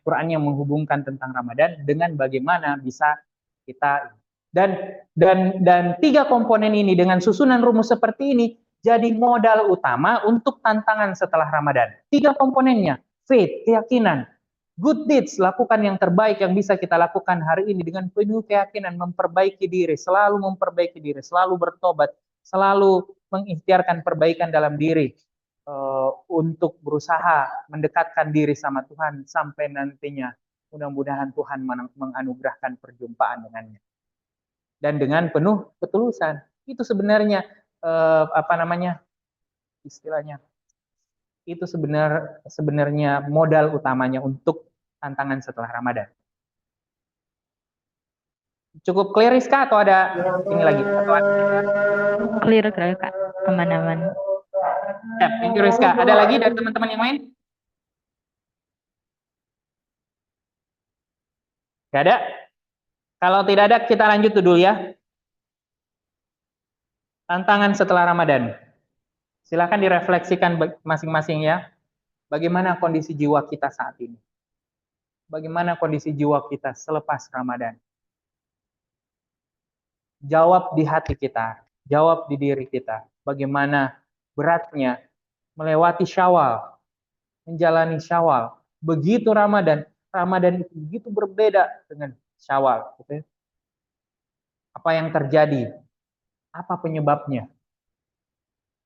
Quran yang menghubungkan tentang Ramadan dengan bagaimana bisa kita dan 3 komponen ini dengan susunan rumus seperti ini jadi modal utama untuk tantangan setelah Ramadan. 3 komponennya, faith, keyakinan, good deeds, lakukan yang terbaik yang bisa kita lakukan hari ini dengan penuh keyakinan, memperbaiki diri, selalu memperbaiki diri, selalu bertobat, selalu mengikhtiarkan perbaikan dalam diri, untuk berusaha mendekatkan diri sama Tuhan sampai nantinya mudah-mudahan Tuhan menganugerahkan perjumpaan dengannya. Dan dengan penuh ketulusan. Itu sebenarnya istilahnya. Itu sebenarnya modal utamanya untuk tantangan setelah Ramadan. Cukup clear Rizka atau ada ini lagi? Clear Kak, aman-aman. Ya, thank you Rizka. Ada lagi dari teman-teman yang lain? Gak ada? Kalau tidak ada, kita lanjut dulu ya. Tantangan setelah Ramadan. Silakan direfleksikan masing-masing ya. Bagaimana kondisi jiwa kita saat ini? Bagaimana kondisi jiwa kita selepas Ramadan? Jawab di hati kita, jawab di diri kita. Bagaimana beratnya melewati Syawal, menjalani Syawal. Begitu Ramadan itu begitu berbeda dengan Syawal. Gitu ya. Apa yang terjadi? Apa penyebabnya?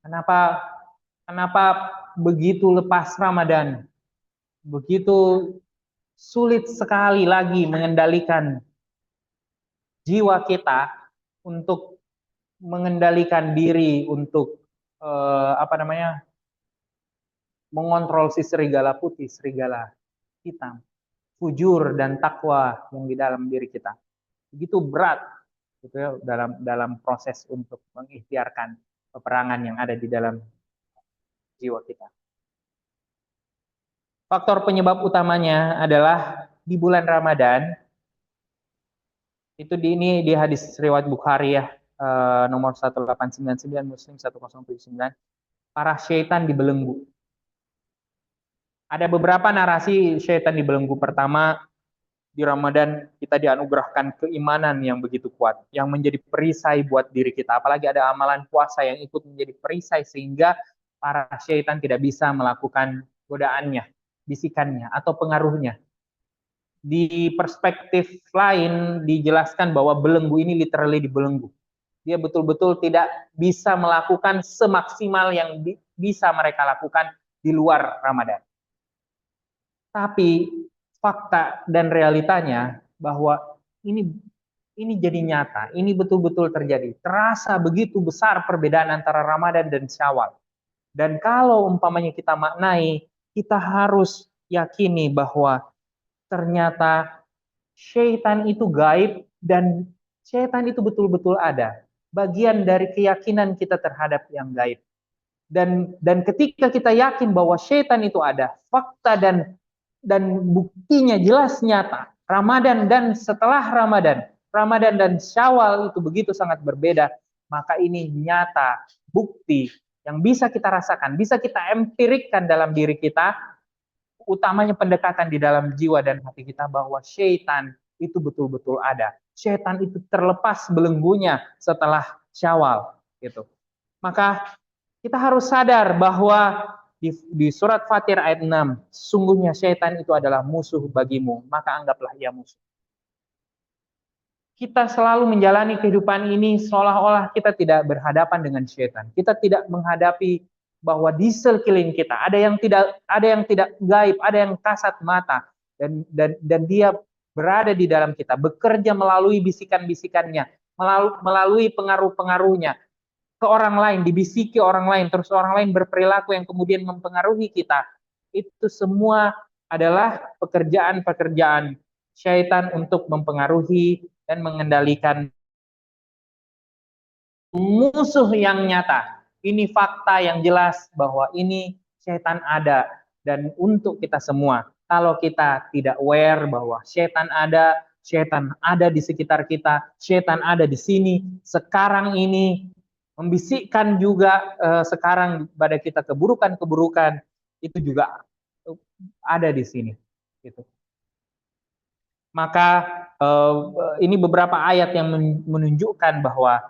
Kenapa begitu lepas Ramadan? Begitu sulit sekali lagi mengendalikan jiwa kita untuk mengendalikan diri untuk mengontrol si serigala putih, serigala hitam, fujur dan takwa yang di dalam diri kita. Begitu berat gitu ya dalam proses untuk mengikhtiarkan peperangan yang ada di dalam jiwa kita. Faktor penyebab utamanya adalah di bulan Ramadan, itu ini di hadis riwayat Bukhari ya, nomor 1899, Muslim 1079, para syaitan dibelenggu. Ada beberapa narasi syaitan dibelenggu. Pertama, di Ramadan kita dianugerahkan keimanan yang begitu kuat, yang menjadi perisai buat diri kita. Apalagi ada amalan puasa yang ikut menjadi perisai sehingga para syaitan tidak bisa melakukan godaannya, bisikannya, atau pengaruhnya. Di perspektif lain dijelaskan bahwa belenggu ini literally dibelenggu. Dia betul-betul tidak bisa melakukan semaksimal yang bisa mereka lakukan di luar Ramadan. Tapi fakta dan realitanya bahwa ini ini jadi nyata, ini betul-betul terjadi. Terasa begitu besar perbedaan antara Ramadan dan Syawal. Dan kalau umpamanya kita maknai, kita harus yakini bahwa ternyata syaitan itu gaib dan syaitan itu betul-betul ada. Bagian dari keyakinan kita terhadap yang gaib. Dan ketika kita yakin bahwa syaitan itu ada, fakta dan buktinya jelas nyata. Ramadan dan setelah Ramadan dan Syawal itu begitu sangat berbeda, maka ini nyata, bukti yang bisa kita rasakan, bisa kita empirikkan dalam diri kita, utamanya pendekatan di dalam jiwa dan hati kita bahwa syaitan itu betul-betul ada. Syaitan itu terlepas belenggunya setelah Syawal gitu. Maka kita harus sadar bahwa di surat Fatir ayat 6, sungguhnya syaitan itu adalah musuh bagimu, maka anggaplah ia musuh. Kita selalu menjalani kehidupan ini seolah-olah kita tidak berhadapan dengan syaitan. Kita tidak menghadapi bahwa di sekeliling kita ada yang tidak gaib, ada yang kasat mata, dan dia berada di dalam kita, bekerja melalui bisikan-bisikannya, melalui pengaruh-pengaruhnya ke orang lain, dibisiki orang lain, terus orang lain berperilaku yang kemudian mempengaruhi kita. Itu semua adalah pekerjaan-pekerjaan syaitan untuk mempengaruhi dan mengendalikan musuh yang nyata. Ini fakta yang jelas bahwa ini syaitan ada. Dan untuk kita semua, kalau kita tidak aware bahwa syaitan ada di sekitar kita, syaitan ada di sini, sekarang ini, membisikkan juga sekarang pada kita keburukan-keburukan, itu juga ada di sini. Gitu. Maka ini beberapa ayat yang menunjukkan bahwa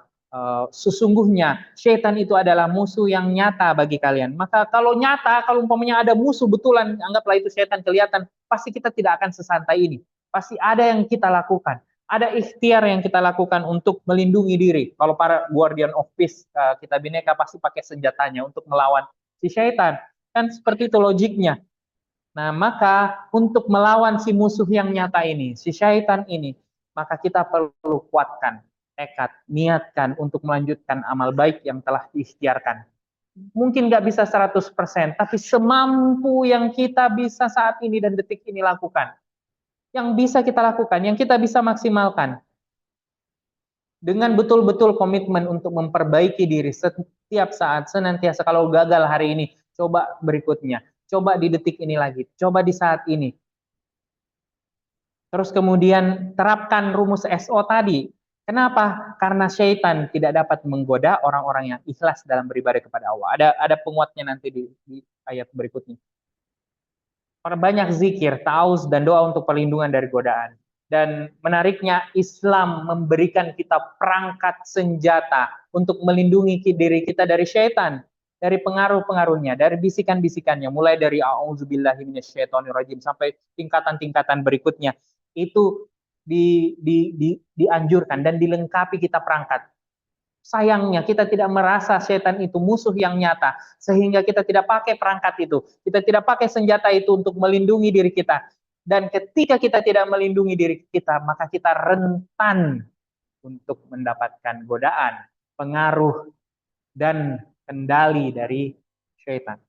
sesungguhnya syaitan itu adalah musuh yang nyata bagi kalian. Maka kalau nyata, kalau umpamanya ada musuh betulan, anggaplah itu syaitan kelihatan, pasti kita tidak akan sesantai ini. Pasti ada yang kita lakukan. Ada ikhtiar yang kita lakukan untuk melindungi diri. Kalau para guardian of peace, kita Bhinneka pasti pakai senjatanya untuk melawan si syaitan. Kan seperti itu logiknya. Nah, maka untuk melawan si musuh yang nyata ini, si syaitan ini, maka kita perlu kuatkan tekad, niatkan untuk melanjutkan amal baik yang telah diikhtiarkan. Mungkin nggak bisa 100%, tapi semampu yang kita bisa saat ini dan detik ini lakukan. Yang bisa kita lakukan, yang kita bisa maksimalkan. Dengan betul-betul komitmen untuk memperbaiki diri setiap saat, senantiasa. Kalau gagal hari ini, coba berikutnya. Coba di detik ini lagi, coba di saat ini. Terus kemudian terapkan rumus SO tadi. Kenapa? Karena syaitan tidak dapat menggoda orang-orang yang ikhlas dalam beribadah kepada Allah. Ada penguatnya nanti di ayat berikutnya. Perbanyak zikir, ta'awuz, dan doa untuk perlindungan dari godaan. Dan menariknya, Islam memberikan kita perangkat senjata untuk melindungi diri kita dari syaitan, dari pengaruh-pengaruhnya, dari bisikan-bisikannya, mulai dari a'udzubillahi minasyaitonirrajim sampai tingkatan-tingkatan berikutnya. Itu dianjurkan dan dilengkapi kita perangkat. Sayangnya kita tidak merasa setan itu musuh yang nyata, sehingga kita tidak pakai perangkat itu, kita tidak pakai senjata itu untuk melindungi diri kita. Dan ketika kita tidak melindungi diri kita, maka kita rentan untuk mendapatkan godaan, pengaruh, dan kendali dari syaitan.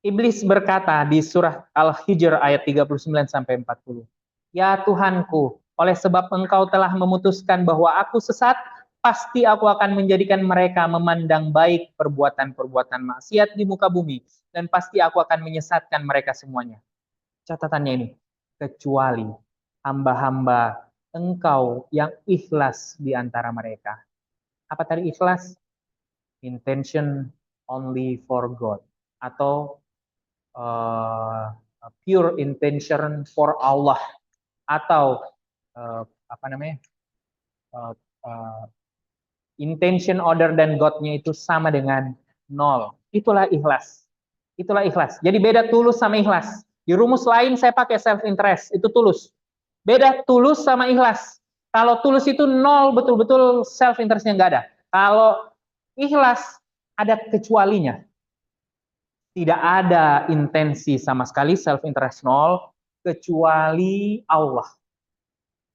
Iblis berkata di surah Al-Hijr ayat 39-40, "Ya Tuhanku, oleh sebab Engkau telah memutuskan bahwa aku sesat, pasti aku akan menjadikan mereka memandang baik perbuatan-perbuatan maksiat di muka bumi, dan pasti aku akan menyesatkan mereka semuanya." Catatannya ini, kecuali hamba-hamba Engkau yang ikhlas di antara mereka. Apa tadi ikhlas? Intention only for God, atau pure intention for Allah, atau intention other than God-nya itu sama dengan 0. Itulah ikhlas. Itulah ikhlas. Jadi beda tulus sama ikhlas. Di rumus lain saya pakai self interest, itu tulus. Beda tulus sama ikhlas. Kalau tulus itu 0, betul-betul self interestnya nggak ada. Kalau ikhlas ada kecualinya. Tidak ada intensi sama sekali, self interest 0, kecuali Allah.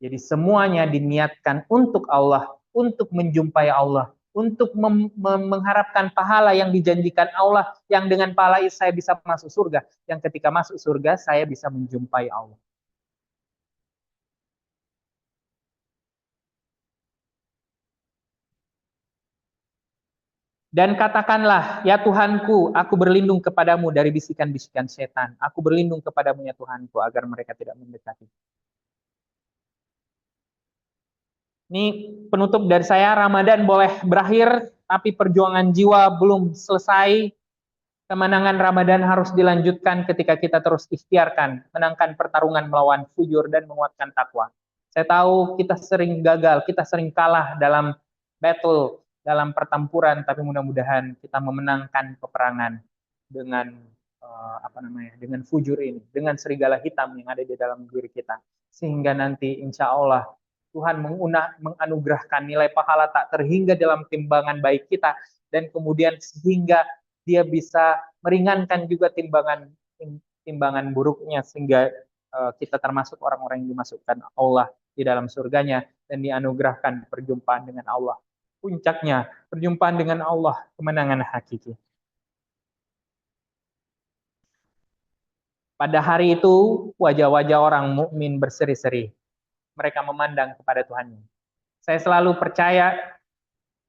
Jadi semuanya diniatkan untuk Allah, untuk menjumpai Allah, untuk mengharapkan pahala yang dijanjikan Allah, yang dengan pahala itu saya bisa masuk surga, yang ketika masuk surga saya bisa menjumpai Allah. Dan katakanlah, ya Tuhanku, aku berlindung kepadamu dari bisikan-bisikan setan. Aku berlindung kepadamu ya Tuhanku, agar mereka tidak mendekati. Ini penutup dari saya, Ramadan boleh berakhir, tapi perjuangan jiwa belum selesai. Kemenangan Ramadan harus dilanjutkan ketika kita terus ikhtiarkan, menangkan pertarungan melawan fujur dan menguatkan takwa. Saya tahu kita sering gagal, kita sering kalah dalam battle, dalam pertempuran, tapi mudah-mudahan kita memenangkan peperangan dengan dengan fujur ini, dengan serigala hitam yang ada di dalam diri kita, sehingga nanti insya Allah Tuhan menganugerahkan nilai pahala tak terhingga dalam timbangan baik kita, dan kemudian sehingga dia bisa meringankan juga timbangan buruknya, sehingga kita termasuk orang-orang yang dimasukkan Allah di dalam surganya dan dianugerahkan perjumpaan dengan Allah. Puncaknya perjumpaan dengan Allah, kemenangan hakiki. Pada hari itu wajah-wajah orang mukmin berseri-seri. Mereka memandang kepada Tuhannya. Saya selalu percaya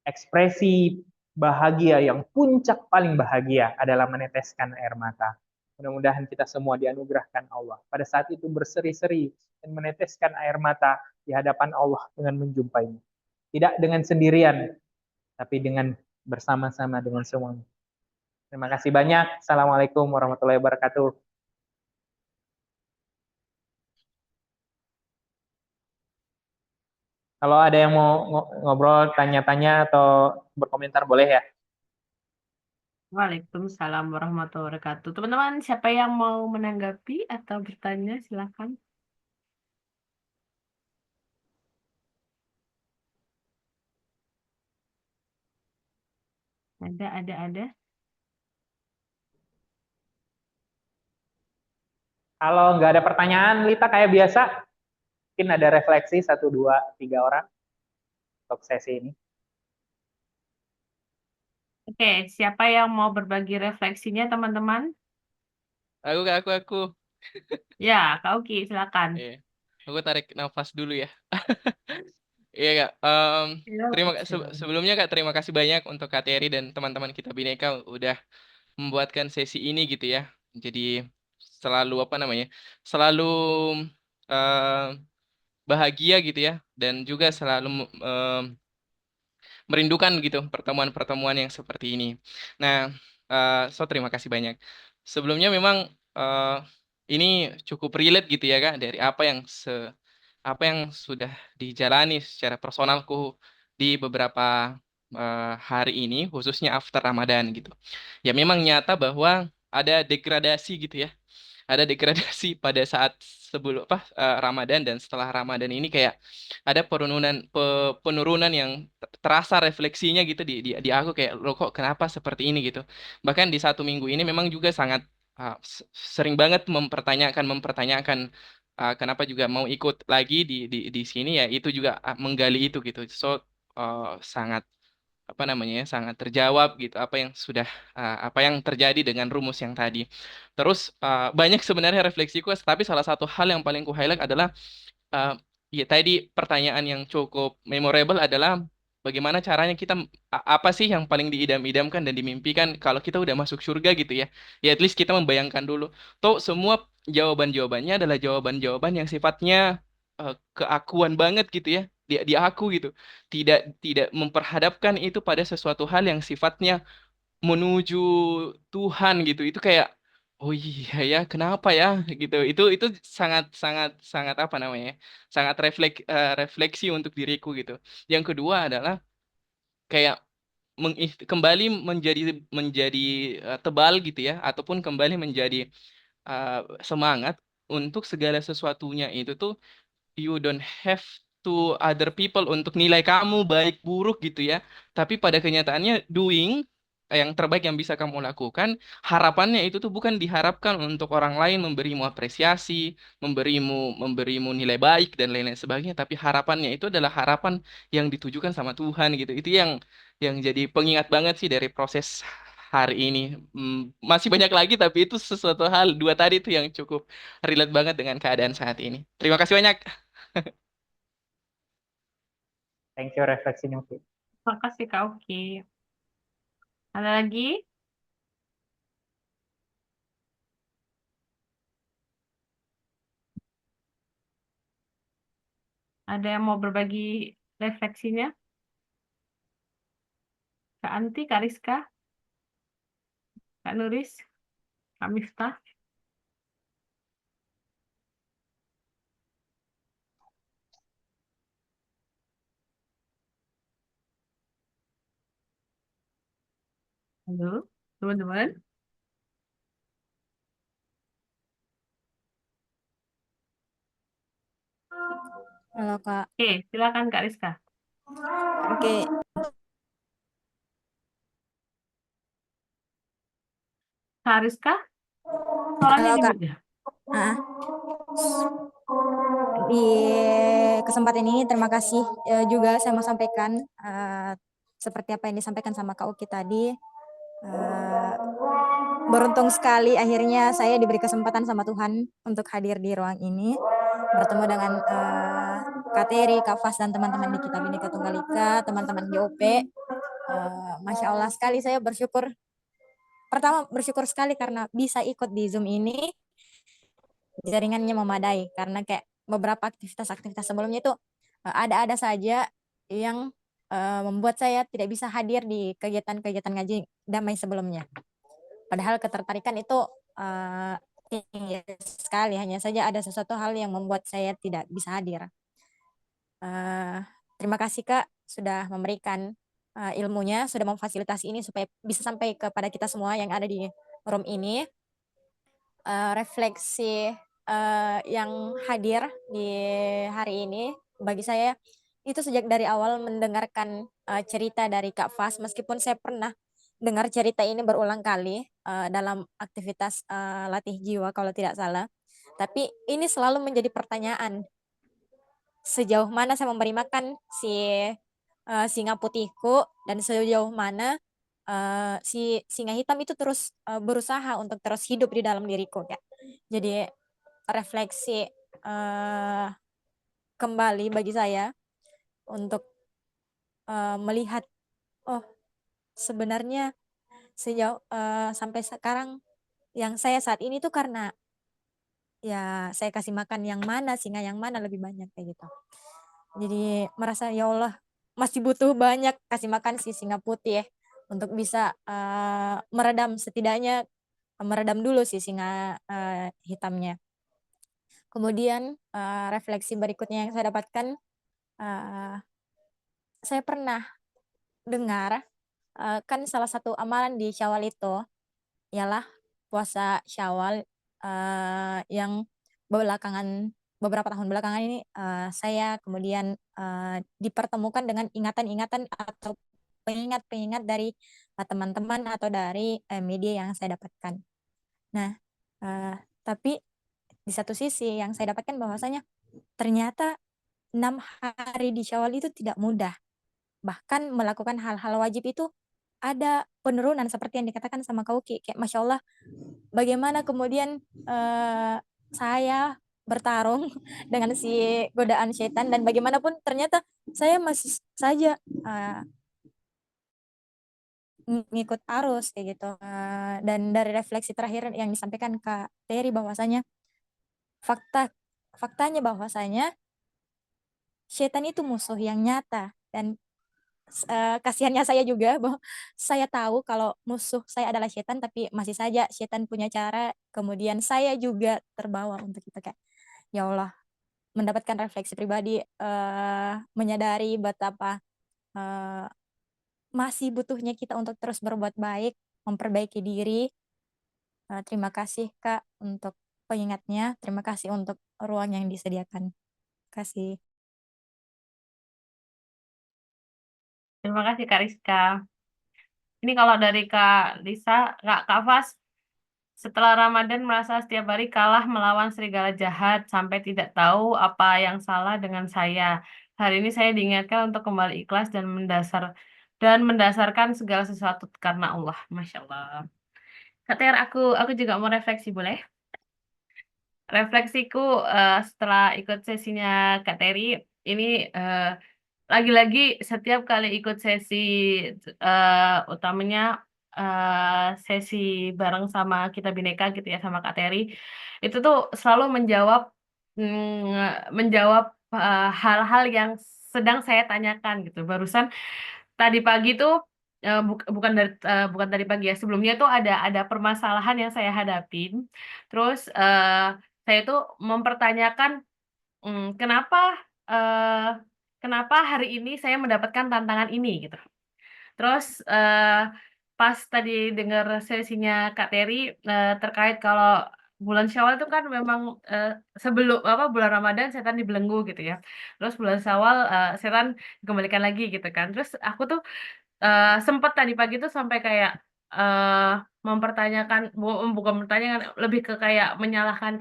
ekspresi bahagia yang puncak paling bahagia adalah meneteskan air mata. Mudah-mudahan kita semua dianugerahkan Allah pada saat itu berseri-seri dan meneteskan air mata di hadapan Allah dengan menjumpainya. Tidak dengan sendirian, tapi dengan bersama-sama dengan semuanya. Terima kasih banyak. Assalamualaikum warahmatullahi wabarakatuh. Kalau ada yang mau ngobrol, tanya-tanya, atau berkomentar, boleh ya. Waalaikumsalam warahmatullahi wabarakatuh. Teman-teman, siapa yang mau menanggapi atau bertanya, silakan. Ada. Kalau nggak ada pertanyaan, Lita, kayak biasa, mungkin ada refleksi 1, 2, 3 orang untuk sesi ini. Oke, siapa yang mau berbagi refleksinya, teman-teman? Aku. Ya, Kak Uki, silakan. Iya. Aku tarik nafas dulu ya. Iya Kak. Sebelumnya Kak, terima kasih banyak untuk Kak Terry dan teman-teman kita Bhinneka udah membuatkan sesi ini gitu ya. Jadi selalu selalu bahagia gitu ya, dan juga selalu merindukan gitu pertemuan-pertemuan yang seperti ini. Nah, terima kasih banyak. Sebelumnya memang ini cukup relate gitu ya Kak, dari apa yang sudah dijalani secara personalku di beberapa hari ini, khususnya after Ramadan gitu. Ya memang nyata bahwa ada degradasi gitu ya. Ada degradasi pada saat sebelum Ramadan dan setelah Ramadan ini, kayak ada penurunan yang terasa refleksinya gitu di aku, kayak loh kok kenapa seperti ini gitu. Bahkan di 1 minggu ini memang juga sangat sering banget mempertanyakan kenapa juga mau ikut lagi di sini ya, itu juga menggali itu gitu. So sangat sangat terjawab gitu apa yang terjadi dengan rumus yang tadi. Terus banyak sebenarnya refleksiku, tapi salah satu hal yang paling ku highlight adalah ya tadi pertanyaan yang cukup memorable adalah bagaimana caranya kita apa sih yang paling diidam-idamkan dan dimimpikan kalau kita udah masuk surga gitu ya. Ya at least kita membayangkan dulu. Toh semua jawaban-jawabannya adalah jawaban-jawaban yang sifatnya keakuan banget gitu ya. Di aku gitu. Tidak memperhadapkan itu pada sesuatu hal yang sifatnya menuju Tuhan gitu. Itu kayak oh iya ya, kenapa ya gitu. Itu sangat sangat sangat sangat refleksi untuk diriku gitu. Yang kedua adalah kayak kembali menjadi tebal gitu ya, ataupun kembali menjadi semangat untuk segala sesuatunya itu tuh you don't have to other people untuk nilai kamu baik buruk gitu ya. Tapi pada kenyataannya doing yang terbaik yang bisa kamu lakukan, harapannya itu tuh bukan diharapkan untuk orang lain memberimu apresiasi, memberimu nilai baik dan lain-lain sebagainya, tapi harapannya itu adalah harapan yang ditujukan sama Tuhan gitu. Itu yang jadi pengingat banget sih dari proses hari ini. Masih banyak lagi, tapi itu sesuatu hal dua tadi tuh yang cukup relate banget dengan keadaan saat ini. Terima kasih banyak. Thank you refleksinya. Oke. Terima kasih Kak Oki. Ada lagi? Ada yang mau berbagi refleksinya? Kak Anti, Kak Rizka, Kak Nuris, Kak Miftah? Halo, teman-teman. Halo Kak. Oke, silakan Kak Rizka. Oke, Kak Rizka, suaranya halo di Kak. mute ya? Ah, di kesempatan ini terima kasih juga saya mau sampaikan seperti apa yang disampaikan sama Kak Uki tadi. Beruntung sekali akhirnya saya diberi kesempatan sama Tuhan untuk hadir di ruang ini, bertemu dengan Kak Teri, Kak Fas, dan teman-teman di Kitab Bhinneka Tunggal Ika, teman-teman GOP. Masya Allah sekali, saya bersyukur. Pertama bersyukur sekali karena bisa ikut di Zoom ini, jaringannya memadai karena kayak beberapa aktivitas-aktivitas sebelumnya itu ada-ada saja yang membuat saya tidak bisa hadir di kegiatan-kegiatan ngaji damai sebelumnya. Padahal ketertarikan itu tinggi sekali, hanya saja ada sesuatu hal yang membuat saya tidak bisa hadir. Terima kasih Kak sudah memberikan ilmunya, sudah memfasilitasi ini supaya bisa sampai kepada kita semua yang ada di room ini. Refleksi yang hadir di hari ini bagi saya itu sejak dari awal mendengarkan cerita dari Kak Fas, meskipun saya pernah dengar cerita ini berulang kali dalam aktivitas latih jiwa kalau tidak salah, tapi ini selalu menjadi pertanyaan, sejauh mana saya memberi makan si singa putihku dan sejauh mana si singa hitam itu terus berusaha untuk terus hidup di dalam diriku ya. Jadi refleksi kembali bagi saya untuk melihat, oh sebenarnya sejauh sampai sekarang yang saya saat ini tuh karena ya saya kasih makan yang mana, singa yang mana lebih banyak kayak gitu. Jadi merasa ya Allah masih butuh banyak kasih makan si singa putih ya, untuk bisa meredam, setidaknya meredam dulu si singa hitamnya. Kemudian refleksi berikutnya yang saya dapatkan, saya pernah dengar kan salah satu amalan di Syawal itu ialah puasa Syawal yang beberapa tahun belakangan ini saya kemudian dipertemukan dengan ingatan-ingatan atau pengingat-pengingat dari teman-teman atau dari media yang saya dapatkan. Nah, tapi di satu sisi yang saya dapatkan bahwasanya ternyata 6 hari di Syawal itu tidak mudah. Bahkan melakukan hal-hal wajib itu ada penurunan seperti yang dikatakan sama Kauki. Kayak Masya Allah, bagaimana kemudian saya bertarung dengan si godaan setan dan bagaimanapun ternyata saya masih saja ngikut arus kayak gitu. Dan dari refleksi terakhir yang disampaikan Kak Terry bahwasanya faktanya bahwasanya setan itu musuh yang nyata dan kasihannya saya juga bahwa saya tahu kalau musuh saya adalah setan, tapi masih saja setan punya cara, kemudian saya juga terbawa untuk itu kayak ya Allah, mendapatkan refleksi pribadi, menyadari betapa masih butuhnya kita untuk terus berbuat baik, memperbaiki diri. Terima kasih Kak untuk pengingatnya, terima kasih untuk ruang yang disediakan. Terima kasih. Terima kasih Kak Rizka. Ini kalau dari Kak Lisa, Kak Fas, setelah Ramadan merasa setiap hari kalah melawan serigala jahat sampai tidak tahu apa yang salah dengan saya. Hari ini saya diingatkan untuk kembali ikhlas dan mendasarkan segala sesuatu karena Allah. Masya Allah. Kak Ter, aku juga mau refleksi, boleh? Refleksiku setelah ikut sesinya Kak Teri, ini lagi-lagi setiap kali ikut sesi utamanya sesi bareng sama Kita Bineka gitu ya sama Kak Teri, itu tuh selalu menjawab hal-hal yang sedang saya tanyakan gitu. Barusan tadi pagi tuh bukan tadi pagi ya, sebelumnya tuh ada permasalahan yang saya hadapin. Terus saya tuh mempertanyakan kenapa eh, kenapa hari ini saya mendapatkan tantangan ini gitu. Terus pas tadi dengar sesinya Kak Teri terkait kalau bulan Syawal itu kan memang sebelum apa bulan Ramadan setan dibelenggu gitu ya. Terus bulan Syawal setan dikembalikan lagi gitu kan. Terus aku tuh sempet tadi pagi tuh sampai kayak eee, mempertanyakan bukan mempertanyakan, lebih ke kayak menyalahkan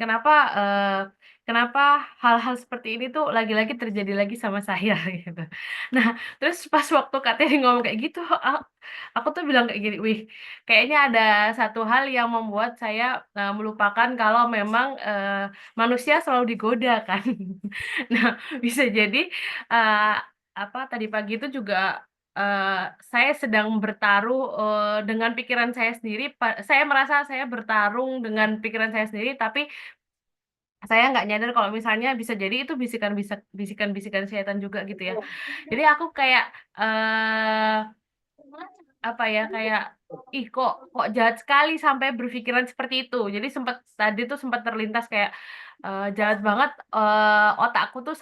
kenapa hal-hal seperti ini tuh lagi-lagi terjadi lagi sama saya gitu. Nah, terus pas waktu Kak Teri ngomong kayak gitu, aku tuh bilang kayak gini, "Wih, kayaknya ada satu hal yang membuat saya melupakan kalau memang manusia selalu digoda kan." Nah, bisa jadi eee, apa tadi pagi itu juga saya sedang bertaruh dengan pikiran saya sendiri. Saya merasa saya bertarung dengan pikiran saya sendiri, tapi saya nggak nyadar kalau misalnya bisa jadi itu bisikan-bisikan setan juga gitu ya. Jadi aku kayak apa ya, kayak, "Ih kok jahat sekali sampai berpikiran seperti itu." Jadi tadi tuh sempat terlintas kayak, jahat banget, otakku tuh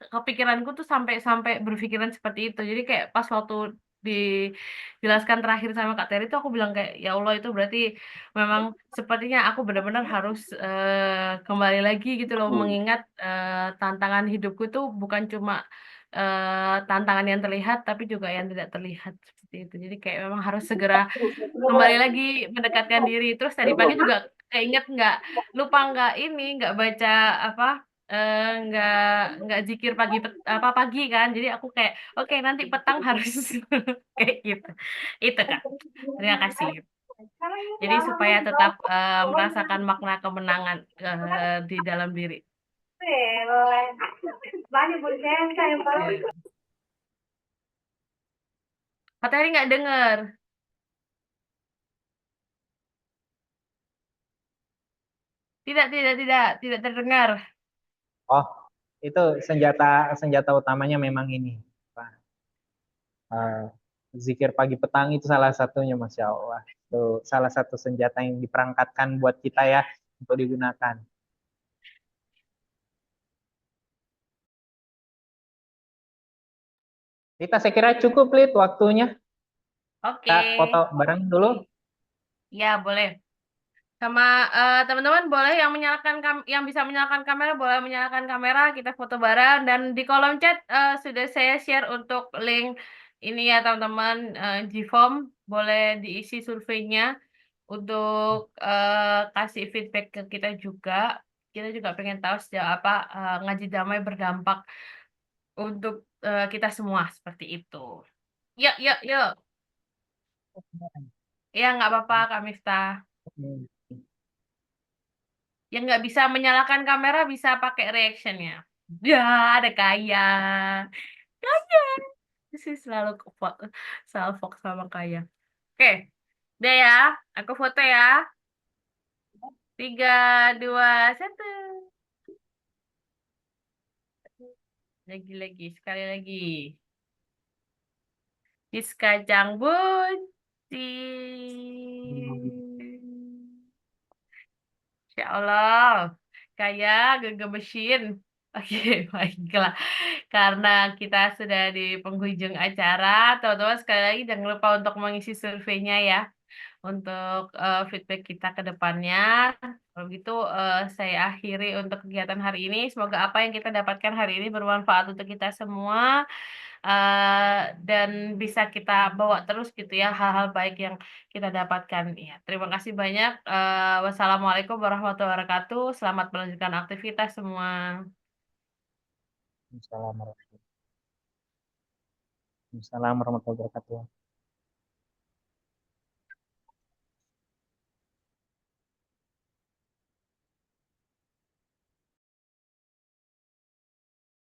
kepikiranku tuh sampai sampai berpikiran seperti itu. Jadi kayak pas waktu dijelaskan terakhir sama Kak Teri tuh aku bilang kayak, "Ya Allah itu berarti memang sepertinya aku benar-benar harus, kembali lagi gitu loh mengingat, tantangan hidupku tuh bukan cuma, tantangan yang terlihat tapi juga yang tidak terlihat." Seperti itu. Jadi kayak memang harus segera kembali lagi mendekatkan diri. Terus tadi pagi juga keinget nggak baca apa, nggak zikir pagi kan. Jadi aku kayak, "Oke nanti petang harus," kayak gitu. Itu Kak, terima kasih. Jadi supaya tetap, merasakan makna kemenangan, di dalam diri. Oke. Kak Teri nggak denger. Tidak terdengar. Oh, itu senjata utamanya memang ini, Pak. Zikir pagi petang itu salah satunya, Masya Allah. Itu salah satu senjata yang diperangkatkan buat kita ya untuk digunakan. Kita saya kira cukup, Lid, waktunya. Oke. Kita foto bareng dulu. Ya, boleh. Sama teman-teman boleh yang bisa menyalakan kamera boleh menyalakan kamera, kita foto bareng dan di kolom chat sudah saya share untuk link ini ya teman-teman Gform boleh diisi surveinya untuk kasih feedback ke kita juga. Kita juga pengen tahu sejauh apa ngaji damai berdampak untuk kita semua seperti itu. Yuk, yuk, yuk. Ya, nggak apa-apa, Kak Miftah. Yang nggak bisa menyalakan kamera bisa pakai reactionnya. Ya, ada Kaya. Kaya. Sih selalu fokus sama Kaya. Oke, udah ya. Aku foto ya. 3, 2, 1. Lagi, sekali lagi. Kacang buncit. Ya Allah, kayak gegemesin. Oke, baiklah. Karena kita sudah di penghujung acara, teman-teman sekali lagi jangan lupa untuk mengisi surveinya ya, untuk feedback kita ke depannya. Kalau gitu saya akhiri untuk kegiatan hari ini. Semoga apa yang kita dapatkan hari ini bermanfaat untuk kita semua. dan bisa kita bawa terus gitu ya hal-hal baik yang kita dapatkan. Iya, terima kasih banyak. Wassalamualaikum warahmatullahi wabarakatuh. Selamat melanjutkan aktivitas semua. Assalamualaikum warahmatullahi wabarakatuh.